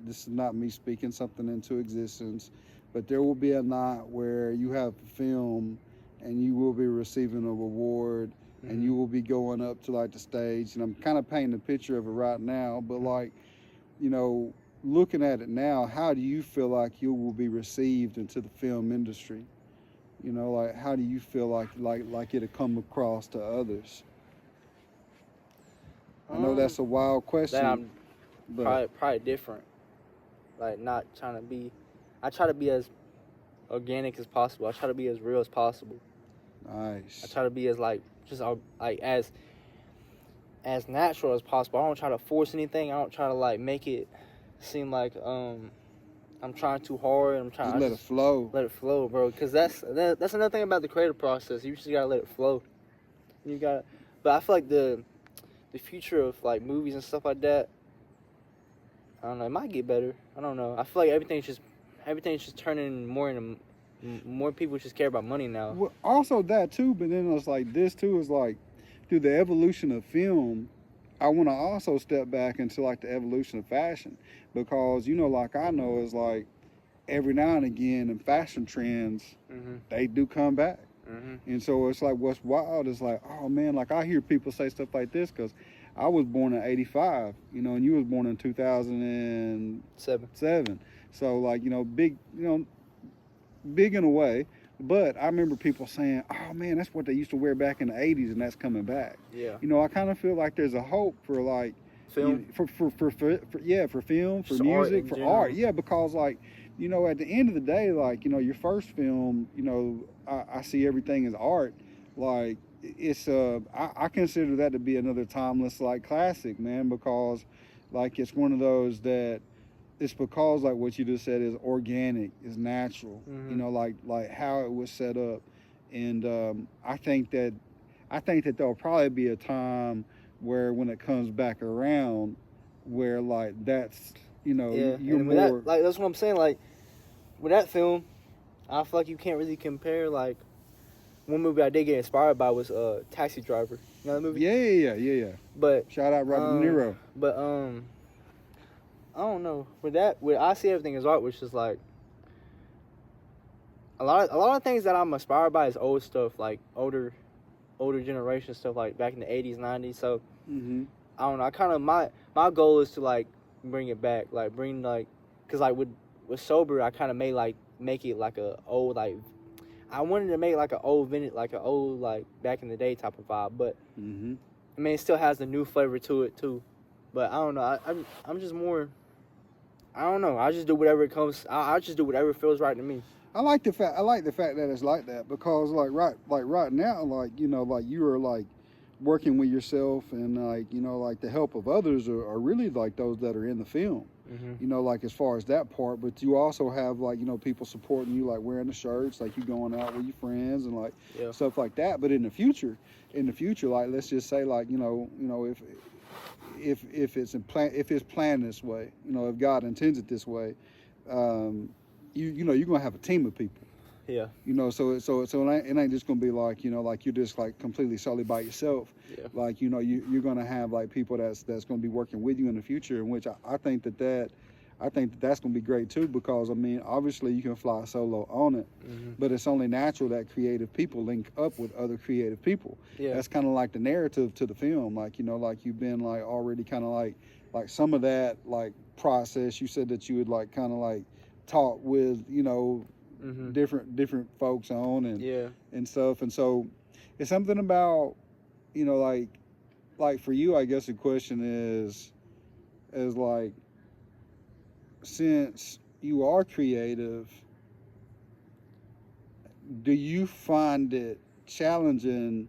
this is not me speaking something into existence, but there will be a night where you have a film and you will be receiving a reward. And you will be going up to like the stage, and I'm kind of painting a picture of it right now, but like, you know, looking at it now, how do you feel like you will be received into the film industry? You know, like, how do you feel like it'll come across to others? I know that's a wild question. That I'm probably different. Like, not trying to be, I try to be as organic as possible. I try to be as real as possible. Nice. I try to be as as natural as possible. I don't try to force anything. I don't try to like make it seem like I'm trying too hard. I'm trying just let it flow. Let it flow, bro. Because that's another thing about the creative process. You just gotta let it flow. But I feel like the future of like movies and stuff like that, I don't know. It might get better. I don't know. I feel like everything's just turning more into. More people just care about money now. Well, also that too, but then it's like this too is like through the evolution of film, I want to also step back into like the evolution of fashion, because you know, like I know is like every now and again in fashion trends, they do come back, and so it's like what's wild is like, oh man, like I hear people say stuff like this because I was born in '85, you know, and you was born in 2007, so like you know, big, you know. Big in a way, but I remember people saying, oh man, that's what they used to wear back in the 80s, and that's coming back. Yeah. You know, I kind of feel like there's a hope for like film, for film, for just music, for art. Yeah, because like, you know, at the end of the day, like, you know, your first film, you know, I see everything as art. Like it's I consider that to be another timeless like classic, man, because like it's one of those that it's because like what you just said is organic, is natural, you know, like how it was set up. And I think that there'll probably be a time where when it comes back around where like that's, you know, you're more that, like that's what I'm saying, like with that film I feel like you can't really compare. Like one movie I did get inspired by was Taxi Driver. You know that movie? Yeah. But shout out Robert De Niro. But I don't know. With I see everything as art, which is like a lot of things that I'm inspired by is old stuff, like older generation stuff, like back in the 80s, 90s. So I don't know. I kind of my goal is to like bring it back, like bring like, cause like with Sober, I kind of make it like a old, like I wanted to make like an old vintage, like an old like back in the day type of vibe, but I mean, it still has the new flavor to it too. But I don't know. I'm just more. I don't know. I just do whatever it comes. I just do whatever feels right to me. I like the fact that it's like that, because like right now, like, you know, like you are like working with yourself, and like, you know, like the help of others are really like those that are in the film. Mm-hmm. You know, like as far as that part, but you also have like, you know, people supporting you, like wearing the shirts, like you going out with your friends and like stuff like that. But in the future, like let's just say like, you know, if it's planned this way, you know, if God intends it this way, you know, you're gonna have a team of people. Yeah. You know, so it ain't just gonna be like, you know, like you're just like completely solely by yourself. Yeah. Like, you know, you're gonna have like people that's gonna be working with you in the future, in which I think that's gonna be great too, because I mean, obviously you can fly solo on it, but it's only natural that creative people link up with other creative people. Yeah. That's kind of like the narrative to the film. Like, you know, like you've been like already kind of like some of that like process. You said that you would like kind of like talk with, you know, different folks on and stuff, and so it's something about, you know, like for you, I guess the question is like, since you are creative, do you find it challenging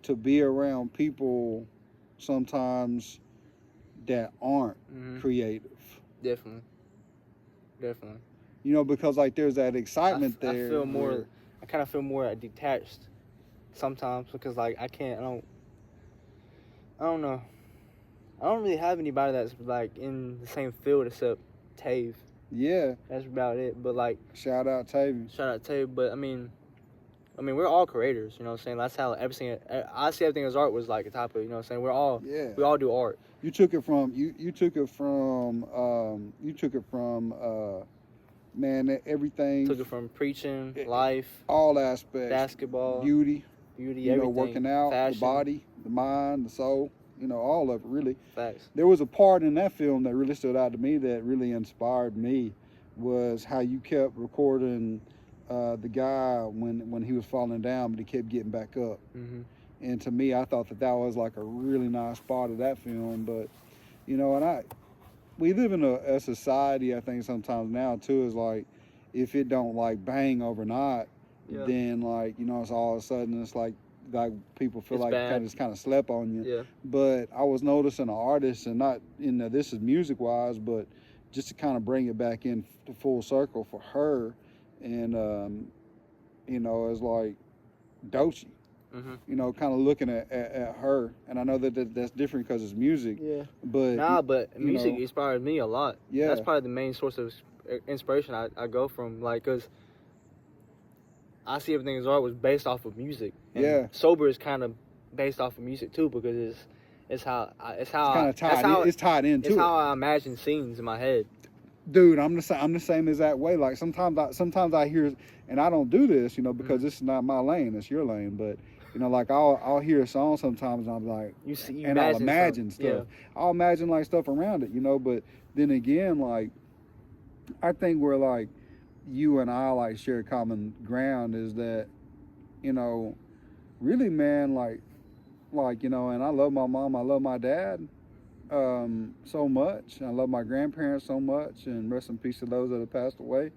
to be around people sometimes that aren't creative? Definitely. You know, because like there's that excitement there. I kind of feel more detached sometimes, because like I don't know. I don't really have anybody that's like in the same field except Tave. Yeah. That's about it. But like, shout out Tave. But I mean we're all creators, you know what I'm saying? That's how everything as art was like a type of, you know what I'm saying? We all do art. You took it from man, everything. Took it from preaching, life, all aspects, basketball, beauty, you know, everything, working out, fashion, the body, the mind, the soul, you know, all of it really. Facts. There was a part in that film that really stood out to me, that really inspired me, was how you kept recording the guy when he was falling down, but he kept getting back up. And to me, I thought that was like a really nice part of that film. But, you know, and we live in a society, I think sometimes now too, is like, if it don't like bang overnight, then like, you know, it's all of a sudden it's like people feel it's like kind of slept on you. Yeah. But I was noticing an artist, and not, you know, this is music wise, but just to kind of bring it back in to full circle for her, and you know, it's like Doechii. You know, kind of looking at her, and I know that's different because it's music. Yeah. But music inspired me a lot. Yeah. That's probably the main source of inspiration I go from, like, because I See Everything As Art was based off of music. And Sober is kind of based off of music too, because it's tied into it. It's how I imagine scenes in my head. Dude, I'm the same exact way. Like sometimes I hear, and I don't do this, you know, because this is not my lane, it's your lane, but you know, like I'll hear a song sometimes, and I'm like, I'll imagine stuff. Yeah. I'll imagine like stuff around it, you know. But then again, like I think where like you and I like share common ground is that, you know, really, man, like you know, and I love my mom, I love my dad so much. I love my grandparents so much, and rest in peace to those that have passed away.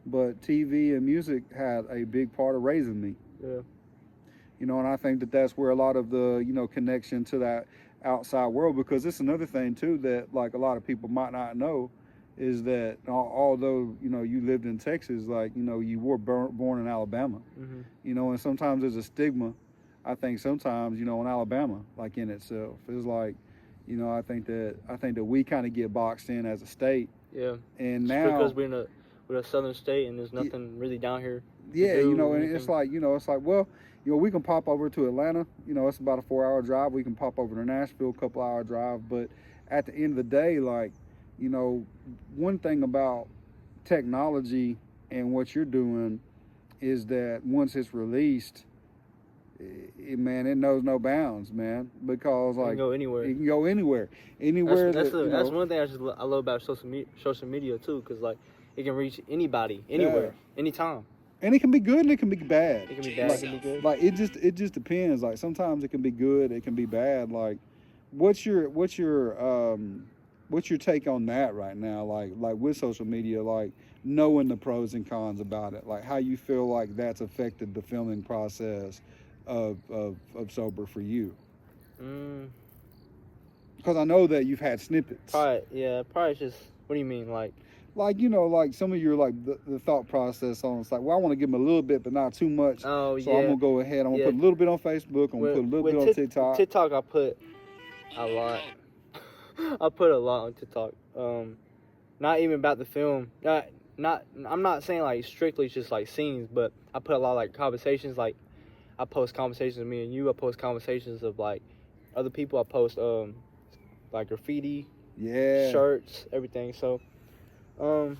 But TV and music had a big part of raising me. Yeah. You know, and I think that's where a lot of the, you know, connection to that outside world, because it's another thing too that like a lot of people might not know, is that although, you know, you lived in Texas, like, you know, you were born in Alabama. You know, and sometimes there's a stigma, I think sometimes, you know, in Alabama, like in itself. It's like, you know, I think that we kind of get boxed in as a state. Yeah. And now, because we're a southern state and there's nothing really down here. Yeah, you know, and it's like, well, you know, we can pop over to Atlanta. You know, it's about a 4-hour drive. We can pop over to Nashville, a couple-hour drive. But at the end of the day, like, you know, one thing about technology and what you're doing is that once it's released, it knows no bounds, man. Because like, it can go anywhere. It can go anywhere. That's one thing I love about social media too, because like it can reach anybody, anywhere, anytime. And it can be good and it can be bad. It can be bad. Like, it can be good. Like it just depends. Like sometimes it can be good, it can be bad. Like, what's your take on that right now? Like with social media, like knowing the pros and cons about it. Like how you feel like that's affected the filming process of Sober for you. Because I know that you've had snippets. Probably just. What do you mean, like? Like, you know, like some of your like the thought process on it's like, well, I want to give them a little bit, but not too much. Oh, so I'm gonna go ahead. I'm gonna put a little bit on Facebook. I'm gonna put a little bit on TikTok. TikTok, I put a lot. I put a lot on TikTok. Not even about the film. I'm not saying like strictly just like scenes, but I put a lot of like conversations. Like I post conversations of me and you. I post conversations of like other people. I post like graffiti, shirts, everything. So. Some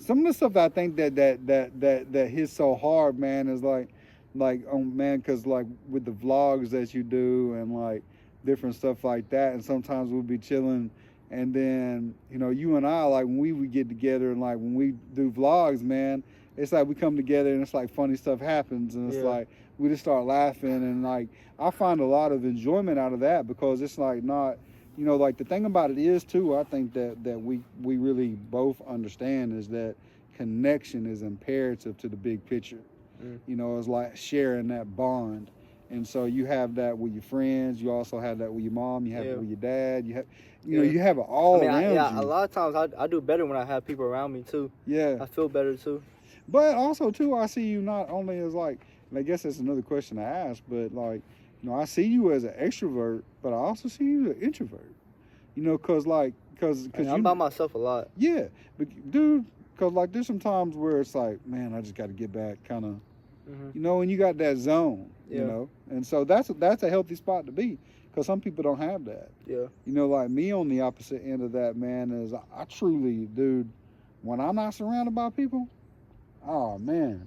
of the stuff I think that hits so hard, man, is like man, because like with the vlogs that you do and like different stuff like that, and sometimes we'll be chilling, and then you know you and I like when we would get together and like when we do vlogs, man, it's like we come together and it's like funny stuff happens and it's like we just start laughing and like I find a lot of enjoyment out of that because it's like not. You know, like the thing about it is too, I think that we really both understand is that connection is imperative to the big picture. You know, it's like sharing that bond. And so you have that with your friends, you also have that with your mom, you have it with your dad, you have you have it all around you. A lot of times I do better when I have people around me too. Yeah. I feel better too. But also too, I see you not only as like, and I guess that's another question to ask, but like, you know, I see you as an extrovert, but I also see you as an introvert. You know, cause I'm by myself a lot. Yeah, but dude, cause like there's some times where it's like, man, I just got to get back, kind of, you know, and you got that zone, you know, and so that's a healthy spot to be, cause some people don't have that. Yeah. You know, like me on the opposite end of that, man, is I truly, dude, when I'm not surrounded by people, oh man,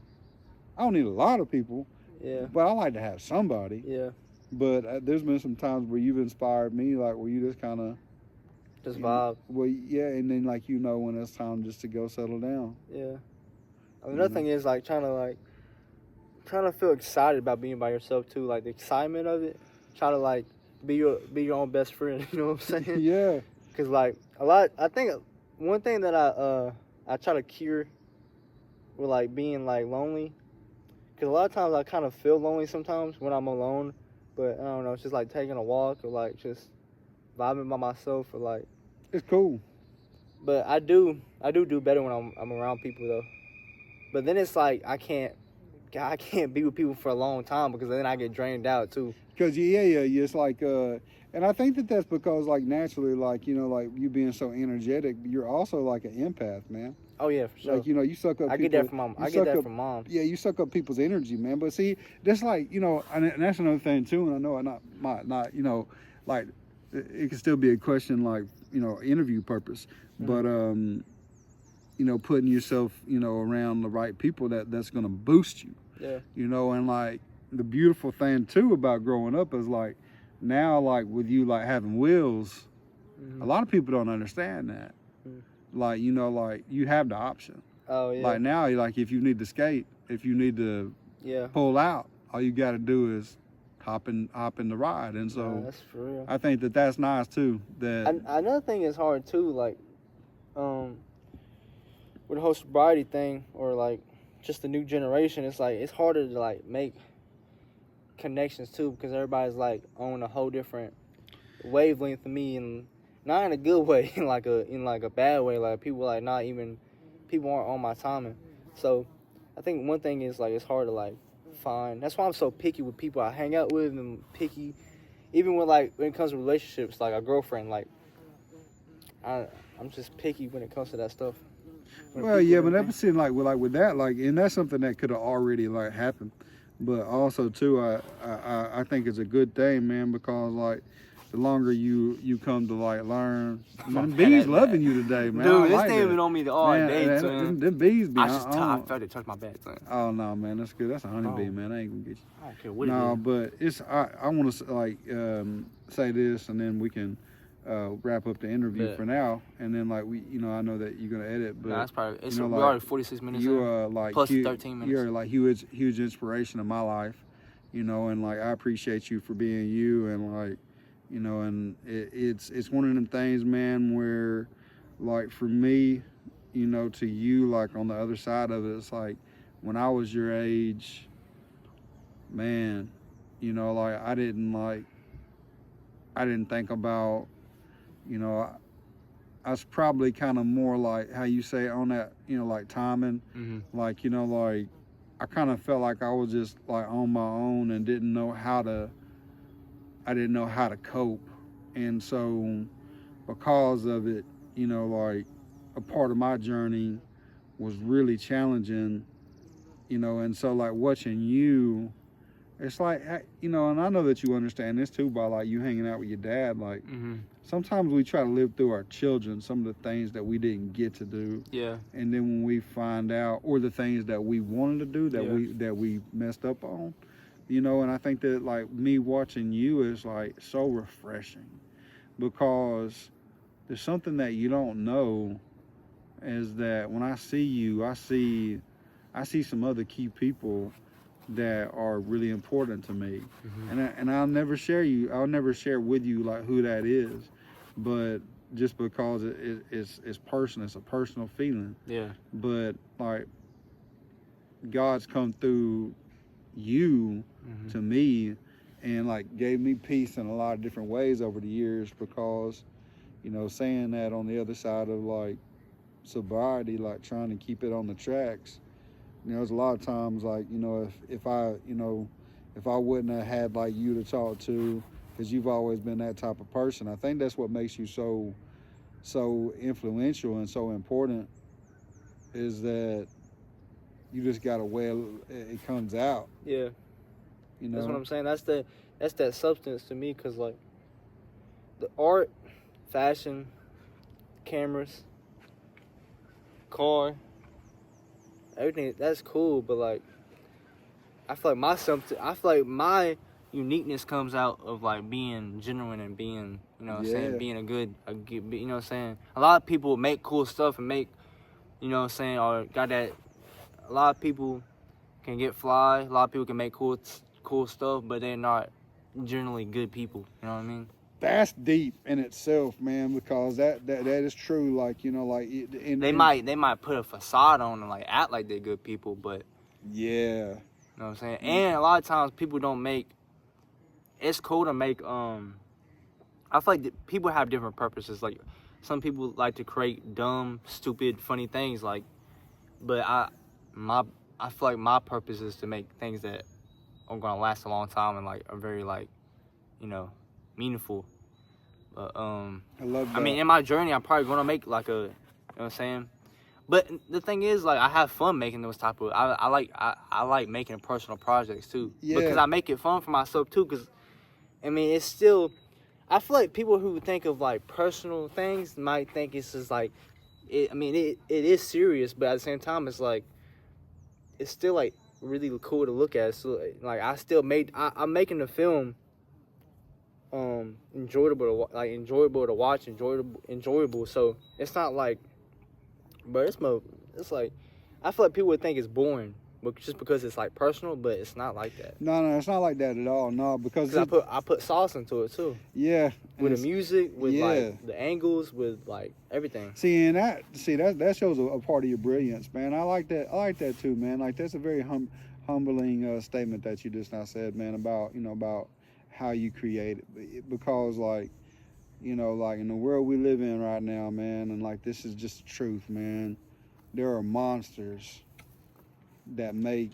I don't need a lot of people. Yeah. But I like to have somebody. Yeah. But there's been some times where you've inspired me, like where you just kind of just vibe. Well, yeah, and then like you know when it's time just to go settle down. Yeah. Another thing is like trying to feel excited about being by yourself too, like the excitement of it. Try to like be your own best friend. You know what I'm saying? Yeah. Cause like I think one thing that I try to cure with like being like lonely. Cause a lot of times I kind of feel lonely sometimes when I'm alone, but I don't know. It's just like taking a walk or like just vibing by myself or like. It's cool. But I do better when I'm around people though. But then it's like I can't be with people for a long time because then I get drained out too. Because it's like and I think that's because like naturally like you know like you being so energetic, you're also like an empath, man. Oh yeah, for sure. Like you know you suck up. I get that from mom. Yeah, you suck up people's energy, man. But see, that's like you know, and that's another thing too. And I know I might not you know like it can still be a question like you know interview purpose, but you know putting yourself you know around the right people that's gonna boost you. Yeah. You know, and like the beautiful thing too about growing up is like now like with you like having wheels, a lot of people don't understand that. Like you know, like you have the option. Oh yeah. Like now, like if you need to skate, if you need to pull out, all you got to do is hop in the ride, and so that's for real. I think that's nice too. That another thing is hard too, like with the whole sobriety thing or like just the new generation. It's like it's harder to like make connections too because everybody's like on a whole different wavelength of me and. Not in a good way, in like a bad way. Like people like not even people aren't on my timing. So I think one thing is like it's hard to like find. That's why I'm so picky with people I hang out with and picky, even with like when it comes to relationships, like a girlfriend. Like I'm just picky when it comes to that stuff. Well, yeah, but that seems like with that like, and that's something that could have already like happened. But also too, I think it's a good thing, man, because like. The longer you come to like learn, man, bees loving you today, man. Dude, this thing been on me all day, son. Them bees be. I felt it touch my back, son. Oh no, man, that's good. That's a honeybee, man. I ain't gonna get you. I don't care what no, it is. but it's I want to like say this, and then we can wrap up the interview Bet. for now, and then like I know that you're gonna edit, but Nah, it's probably you know, we're like, already 46 minutes you in, are like plus 13 minutes. You're like huge inspiration in my life, and like I appreciate you for being you, and like and it's one of them things, man, where like for me, to you, like on the other side of it, it's like when I was your age, man, like I didn't think about, I was probably kind of more like how you say on that, like timing, like, like I kind of felt like I was just like on my own and I didn't know how to cope. And so because of it, like a part of my journey was really challenging, and so like watching you, it's like, and I know that you understand this too by like you hanging out with your dad, like sometimes we try to live through our children some of the things that we didn't get to do. Yeah. And then when we find out, or the things that we wanted to do Yeah. that we messed up on, and I think that like me watching you is like so refreshing because there's something that you don't know is that when I see you, I see some other key people that are really important to me, and I'll never share with you like who that is, but just because it's personal, it's a personal feeling. Yeah. But like God's come through you to me and like gave me peace in a lot of different ways over the years because saying that on the other side of like sobriety, like trying to keep it on the tracks, there's a lot of times like if I wouldn't have had like you to talk to, because you've always been that type of person. I think that's what makes you so influential and so important, is that you just got a way it comes out. Yeah. That's what I'm saying. That's that substance to me, because like the art, fashion, cameras, car, everything, that's cool, but like I feel like my uniqueness comes out of like being genuine and being, being a good, a lot of people make cool stuff and make, or got that, a lot of people can get fly, a lot of people can make cool stuff, but they're not generally good people, you know what I mean? That's deep in itself, man, because that is true. Like they might put a facade on and like act like they're good people, but yeah, you know what I'm saying. And a lot of times people don't make. It's cool to make. I feel like people have different purposes. Like some people like to create dumb, stupid, funny things. Like, but I feel like my purpose is to make things that are gonna last a long time and like are very like, meaningful. But I love that. I mean, in my journey, I'm probably gonna make like a, you know what I'm saying. But the thing is, like, I have fun making those type of. I like making personal projects too. Yeah. Because I make it fun for myself too. Because, I mean, it's still. I feel like people who think of like personal things might think it's just like, it is serious, but at the same time, it's like, it's still like really cool to look at. So like, I'm making the film. Enjoyable to watch, enjoyable. So it's not like, but it's like, I feel like people would think it's boring, but just because it's like personal, but it's not like that. No, it's not like that at all. No, because I put sauce into it too. Yeah, with the music, with like the angles, with like everything. See, and that shows a part of your brilliance, man. I like that too, man. Like that's a very humbling statement that you just now said, man, about about how you create it, because like like in the world we live in right now, man, and like this is just the truth, man, there are monsters that make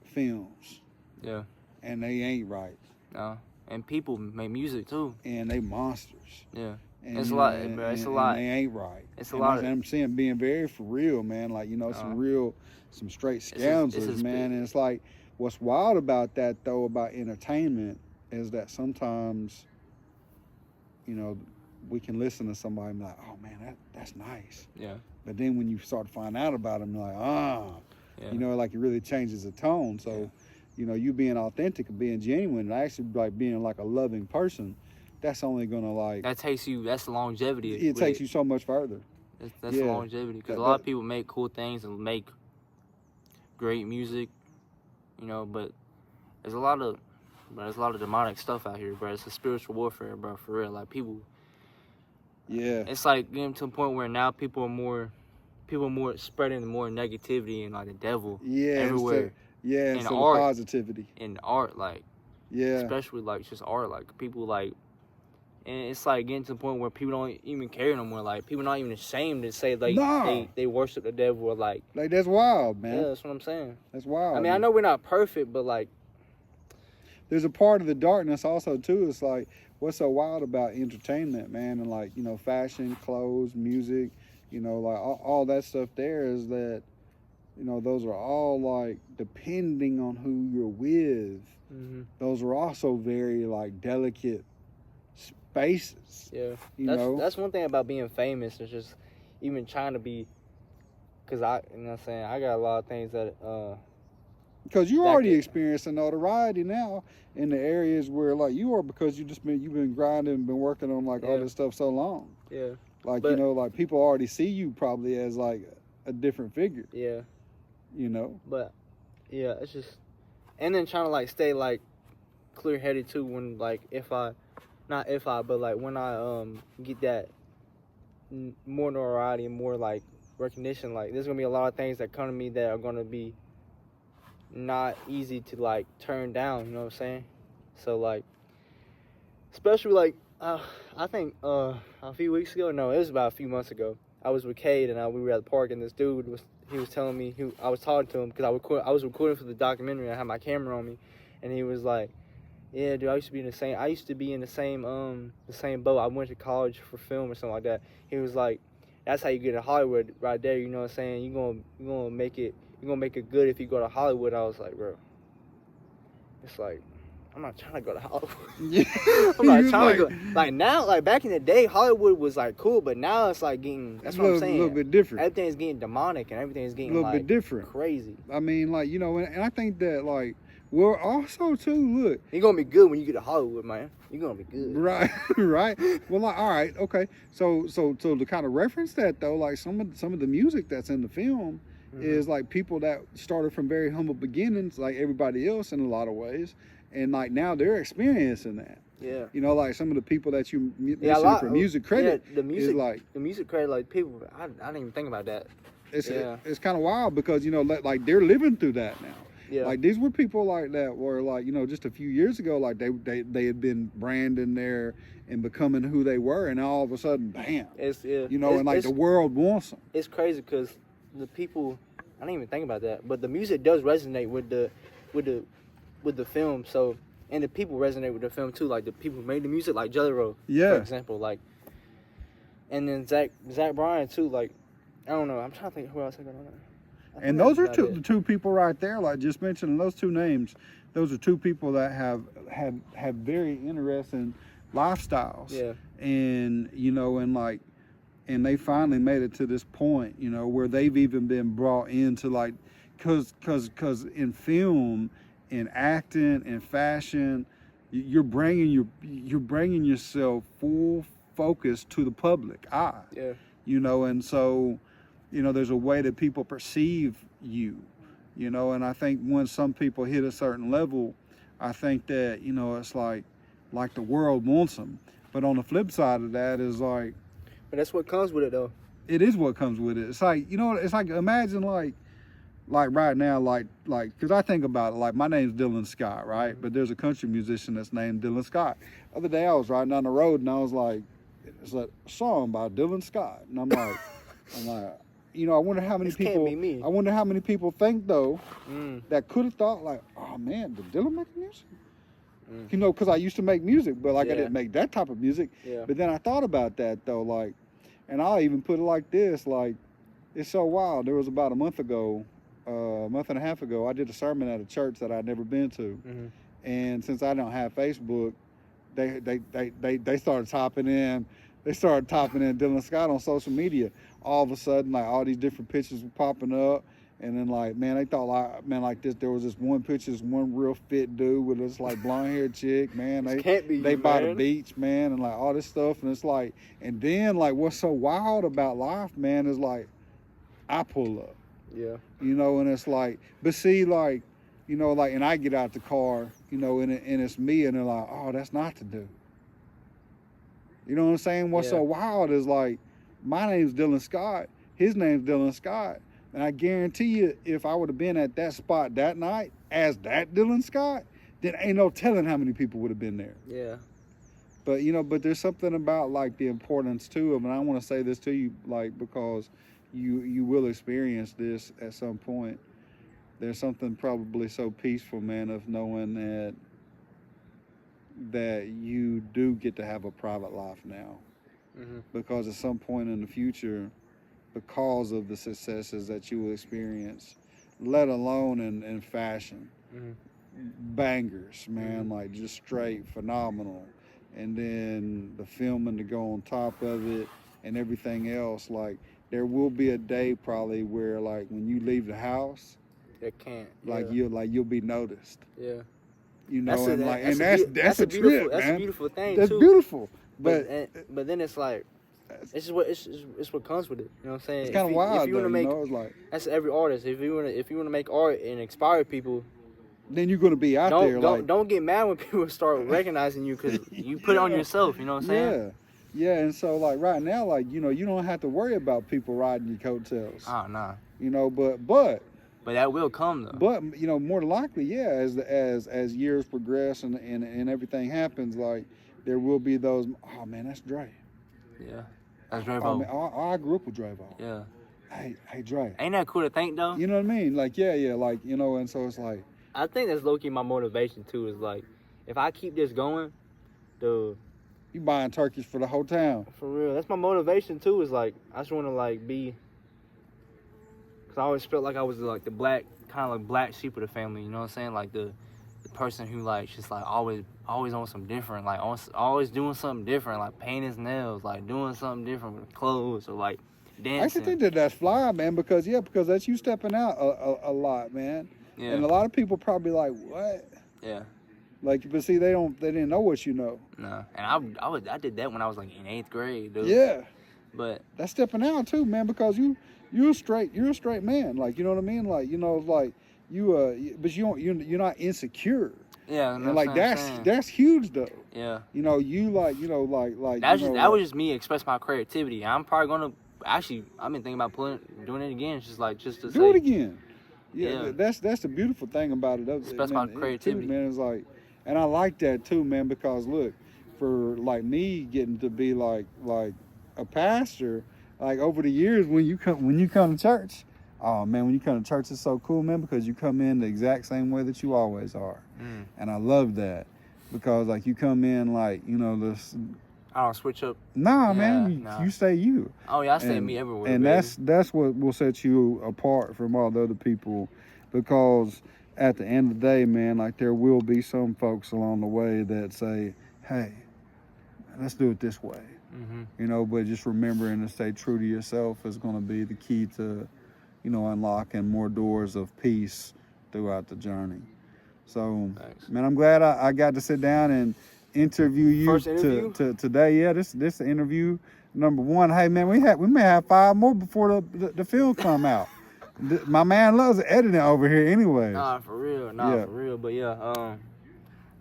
films, and they ain't right. No, and people make music too, and they monsters. And it's a lot, bro. It's a lot. They ain't right. It's a lot. And I'm saying, being very for real, man. Like some straight scoundrels, man. And it's like, what's wild about that though, about entertainment, is that sometimes, we can listen to somebody and be like, oh man, that's nice. Yeah. But then when you start to find out about them, you're like, like it really changes the tone. So, you being authentic and being genuine and actually like being like a loving person, that's only gonna like That's the longevity. it takes you so much further. That's the longevity, because a lot of people make cool things and make great music, you know, but there's a lot of demonic stuff out here, bro. It's a spiritual warfare, bro, for real. Like, people, it's like getting to a point where now people are more spreading more negativity and like the devil everywhere. And art, positivity. In art, like, especially like just art, like people like, and it's like getting to the point where people don't even care no more. Like, people not even ashamed to say like they worship the devil, or like that's wild, man. Yeah, that's what I'm saying. That's wild. I mean, I know we're not perfect, but like, there's a part of the darkness also too. It's like, what's so wild about entertainment, man, and like, you know, fashion, clothes, music, you know, like all that stuff there is that, you know, those are all like, depending on who you're with, those are also very like delicate spaces. Yeah, you know, that's one thing about being famous. Is just even trying to be, because you know what I'm saying, I got a lot of things that because you're already experiencing notoriety now in the areas where like you are, because you've been grinding and been working on like all this stuff so long. Yeah. Like, you know, like people already see you probably as like a different figure. Yeah. You know. But yeah, it's just, and then trying to like stay like clear headed too, when like but like when I get that more notoriety and more like recognition, like there's gonna be a lot of things that come to me that are gonna be not easy to like turn down, you know what I'm saying? So like, especially like I think a few weeks ago, no, it was about a few months ago, I was with Cade and we were at the park, and this dude was telling me, I was talking to him because I was recording for the documentary. I had my camera on me, and he was like, yeah, dude, I used to be in the same boat. I went to college for film or something like that. He was like, that's how you get to Hollywood right there, you know what I'm saying? You're gonna make it good if you go to Hollywood. I was like, bro, it's like, I'm not trying to go to Hollywood. I'm not trying to go. Like, now, like back in the day, Hollywood was like cool, but now it's like getting, that's what I'm saying, a little bit different. Everything's getting demonic, and everything's getting a little bit different, crazy. I mean, like, you know, and I think that like, well, also too, look, you're gonna be good when you get to Hollywood, man. You're gonna be good, right? Right. Well, like, all right, okay. So to kind of reference that though, like some of the music that's in the film is like people that started from very humble beginnings, like everybody else in a lot of ways, and like now they're experiencing that. Yeah. You know, like some of the people that you mentioned for music credit, the music credit, like people, I didn't even think about that. It's kind of wild because, you know, like they're living through that now. Yeah. Like these were people like that were like, you know, just a few years ago, like they had been branding there and becoming who they were, and all of a sudden, bam. You know, and like the world wants them. It's crazy because the people, I didn't even think about that, but the music does resonate with the film. So, and the people resonate with the film too, like the people who made the music, like Jelly Roll, for example, like, and then Zach Bryan too. Like, I don't know, I'm trying to think who else I got on there. And those are the two people right there, like just mentioning those two names. Those are two people that have very interesting lifestyles. Yeah. And, you know, and they finally made it to this point, you know, where they've even been brought into like, cause in film, in acting, in fashion, you're bringing yourself full focus to the public eye. Yeah. You know, and so, you know, there's a way that people perceive you, you know, and I think when some people hit a certain level, I think that, you know, it's like the world wants them. But on the flip side of that is like, but that's what comes with it though. It is what comes with it. It's like, you know, it's like, imagine like right now, like, cause I think about it, like my name's Dylan Scott, right? But there's a country musician that's named Dylan Scott. The other day I was riding down the road and I was like, it's a song by Dylan Scott. And I'm like, you know, I wonder how many people. Can't be me. I wonder how many people think though that could have thought like, oh man, did Dylan make music? You know, because I used to make music, but like I didn't make that type of music. Yeah. But then I thought about that though, like, and I'll even put it like this, like, it's so wild. There was about a month and a half ago, I did a sermon at a church that I'd never been to, and since I don't have Facebook, they started typing in. They started typing in Dylan Scott on social media. All of a sudden, like all these different pictures were popping up, And then like, man, they thought like, man, like this. There was this one picture, this one real fit dude with this like blonde haired chick, man. They by the beach, man, and like all this stuff. And it's like, and then like, what's so wild about life, man, is like, I pull up, Yeah. you know, and it's like, but see, like, you know, like, and I get out the car, you know, and it's me, and they're like, oh, that's not to do. You know what I'm saying? What's so wild is like, my name's Dylan Scott, his name's Dylan Scott. And I guarantee you, if I would have been at that spot that night as that Dylan Scott, then ain't no telling how many people would have been there. Yeah. But, you know, but there's something about, like, the importance, too, of, and I want to say this to you, like, because you will experience this at some point. There's something probably so peaceful, man, of knowing that you do get to have a private life now. Mm-hmm. Because at some point in the future, because of the successes that you will experience, let alone in fashion. Mm-hmm. Bangers, man, like just straight phenomenal. And then the filming to go on top of it and everything else. Like, there will be a day probably where, like, when you leave the house, it can't. like, you'll be noticed. Yeah. You know, that's a beautiful, trip, that's man. a beautiful thing That's too. beautiful. But then it's like, it's what comes with it. You know what I'm saying? It's kind of wild, you though. wanna make, you know, it's like, that's every artist. If you wanna make art and inspire people, then you're gonna be out there. Don't get mad when people start recognizing you because you put it on yourself. You know what I'm saying? Yeah. And so like right now, like, you know, you don't have to worry about people riding your coattails. Oh nah. You know, but that will come though. But you know, more likely, yeah, as years progress and everything happens, like there will be those. Oh man, that's Dre. Yeah. That's Drevo. Oh, man, I grew up with Drevo. Yeah. Hey, Dre. Ain't that cool to think though? You know what I mean? Like, yeah, like, you know, and so it's like. I think that's low-key my motivation too. Is like, if I keep this going, you buying turkeys for the whole town. For real, that's my motivation too. Is like, I just want to like be. Cause I always felt like I was like the black sheep of the family. You know what I'm saying? Like the person who like just like always on some different, like always doing something different, like painting his nails, like doing something different with clothes or like dancing. I actually think that's fly, man, because that's you stepping out a lot, man. Yeah. And a lot of people probably like, what? Yeah. Like, but see, they didn't know what you know. No, and I did that when I was like in 8th grade, dude. Yeah. But that's stepping out too, man, because you're a straight man, like, you know what I mean, like, you know, like but you're not insecure. Yeah, and like that's huge though. Yeah. You know, like that was just me express my creativity. I'm probably gonna I've been thinking about doing it again, just to do it again. Yeah, that's the beautiful thing about it. Express my creativity, man. It's like, and I like that too, man. Because look, for like me getting to be like a pastor, like over the years when you come to church, oh man, when you come to church it's so cool, man, because you come in the exact same way that you always are, and I love that because like you come in like, you know, this. I don't switch up. Nah, man, you stay you. Oh yeah, I stay me everywhere. And baby. that's what will set you apart from all the other people, because at the end of the day, man, like there will be some folks along the way that say, "Hey, let's do it this way," you know. But just remembering to stay true to yourself is going to be the key to, you know, unlocking more doors of peace throughout the journey. So, man, I'm glad I got to sit down and interview you. First interview? to today. Yeah, this is interview number 1. Hey man, we may have 5 more before the film come out. My man loves editing over here anyway. Nah, for real. But yeah,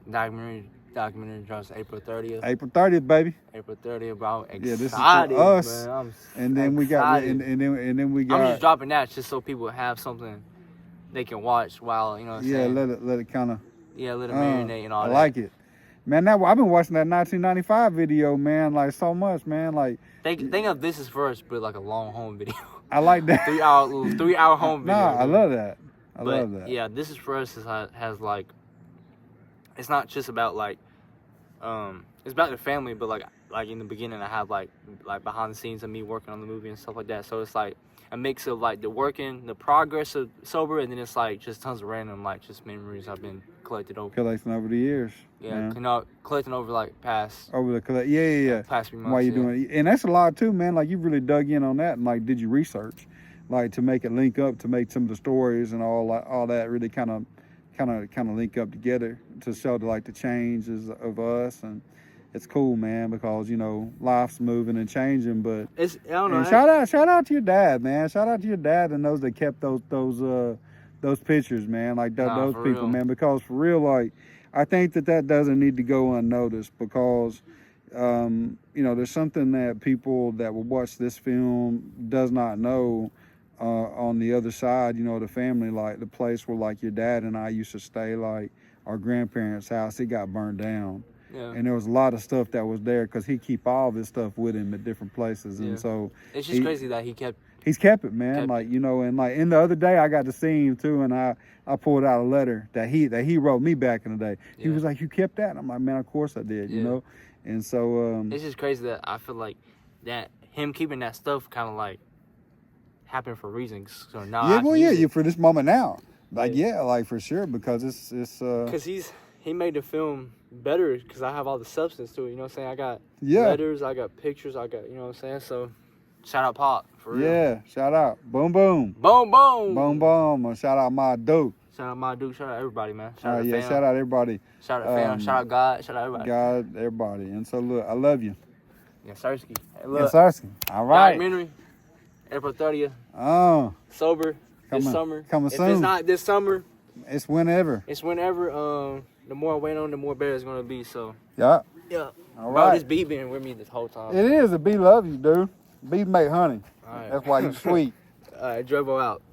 documentary drops April 30th. April 30th, baby. April 30th, bro. I'm excited. Yeah, this is for us. Man. And then we got and then we got. I'm just dropping that just so people have something they can watch while, you know what I'm saying? let it kind of. Yeah, let it marinate and all that. I like it. Man, I've been watching that 1995 video, man, like so much, man. Like, think of this as first, but like a long home video. I like that. 3-hour home video. Nah, I love that. I love that. Yeah, this is for us has like, it's not just about like, it's about the family, but like in the beginning I have like behind the scenes of me working on the movie and stuff like that. So it's like a mix of like the working, the progress of sober, and then it's like just tons of random like just memories I've been collecting over the years. Yeah, collecting over like past. Over the yeah. Past few months. Why you doing it? And that's a lot too, man. Like you really dug in on that, and like did you research? like to make it link up, to make some of the stories and all that really kind of link up together to show the changes of us. And it's cool, man, because life's moving and changing. But I don't know. and shout out to your dad, man. Shout out to your dad and those that kept those pictures, man. Like those for people, real. man. Because for real, like I think that doesn't need to go unnoticed, because there's something that people that will watch this film does not know. On the other side, the family, like the place where like your dad and I used to stay, like our grandparents' house, it got burned down. Yeah. And there was a lot of stuff that was there because he keep all this stuff with him at different places. And so it's just crazy that he's kept it, man. And like in the other day I got to see him too, and I pulled out a letter that he wrote me back in the day. Yeah. He was like, "You kept that?" I'm like, "Man, of course I did," And so it's just crazy that I feel like that him keeping that stuff kind of like happened for reasons. So now for this moment now. Like like for sure, because it's because he made the film better because I have all the substance to it. You know what I'm saying? I got letters, I got pictures, I got, you know what I'm saying? So shout out Pop, for real. Yeah, shout out. Boom boom. Boom boom. Boom boom. And shout out my dude. Shout out my dude. Shout out everybody, man. Shout out fam. Shout out everybody. Shout out fam. Shout out God. Shout out everybody. God, everybody. And so look, I love you. Yeah, Sarsky. Hey, look. Yeah, Sarsky. All right. Documentary. April 30th. Oh. Sober. This summer. Coming soon. If it's not this summer, it's whenever. It's whenever. The more I wait on, the more better it's gonna be. So. Yeah. Yeah. All right. Bro, this bee been with me this whole time. It is. The bee love you, dude. Bees make honey. All right. That's why you sweet. All right, Drevo out.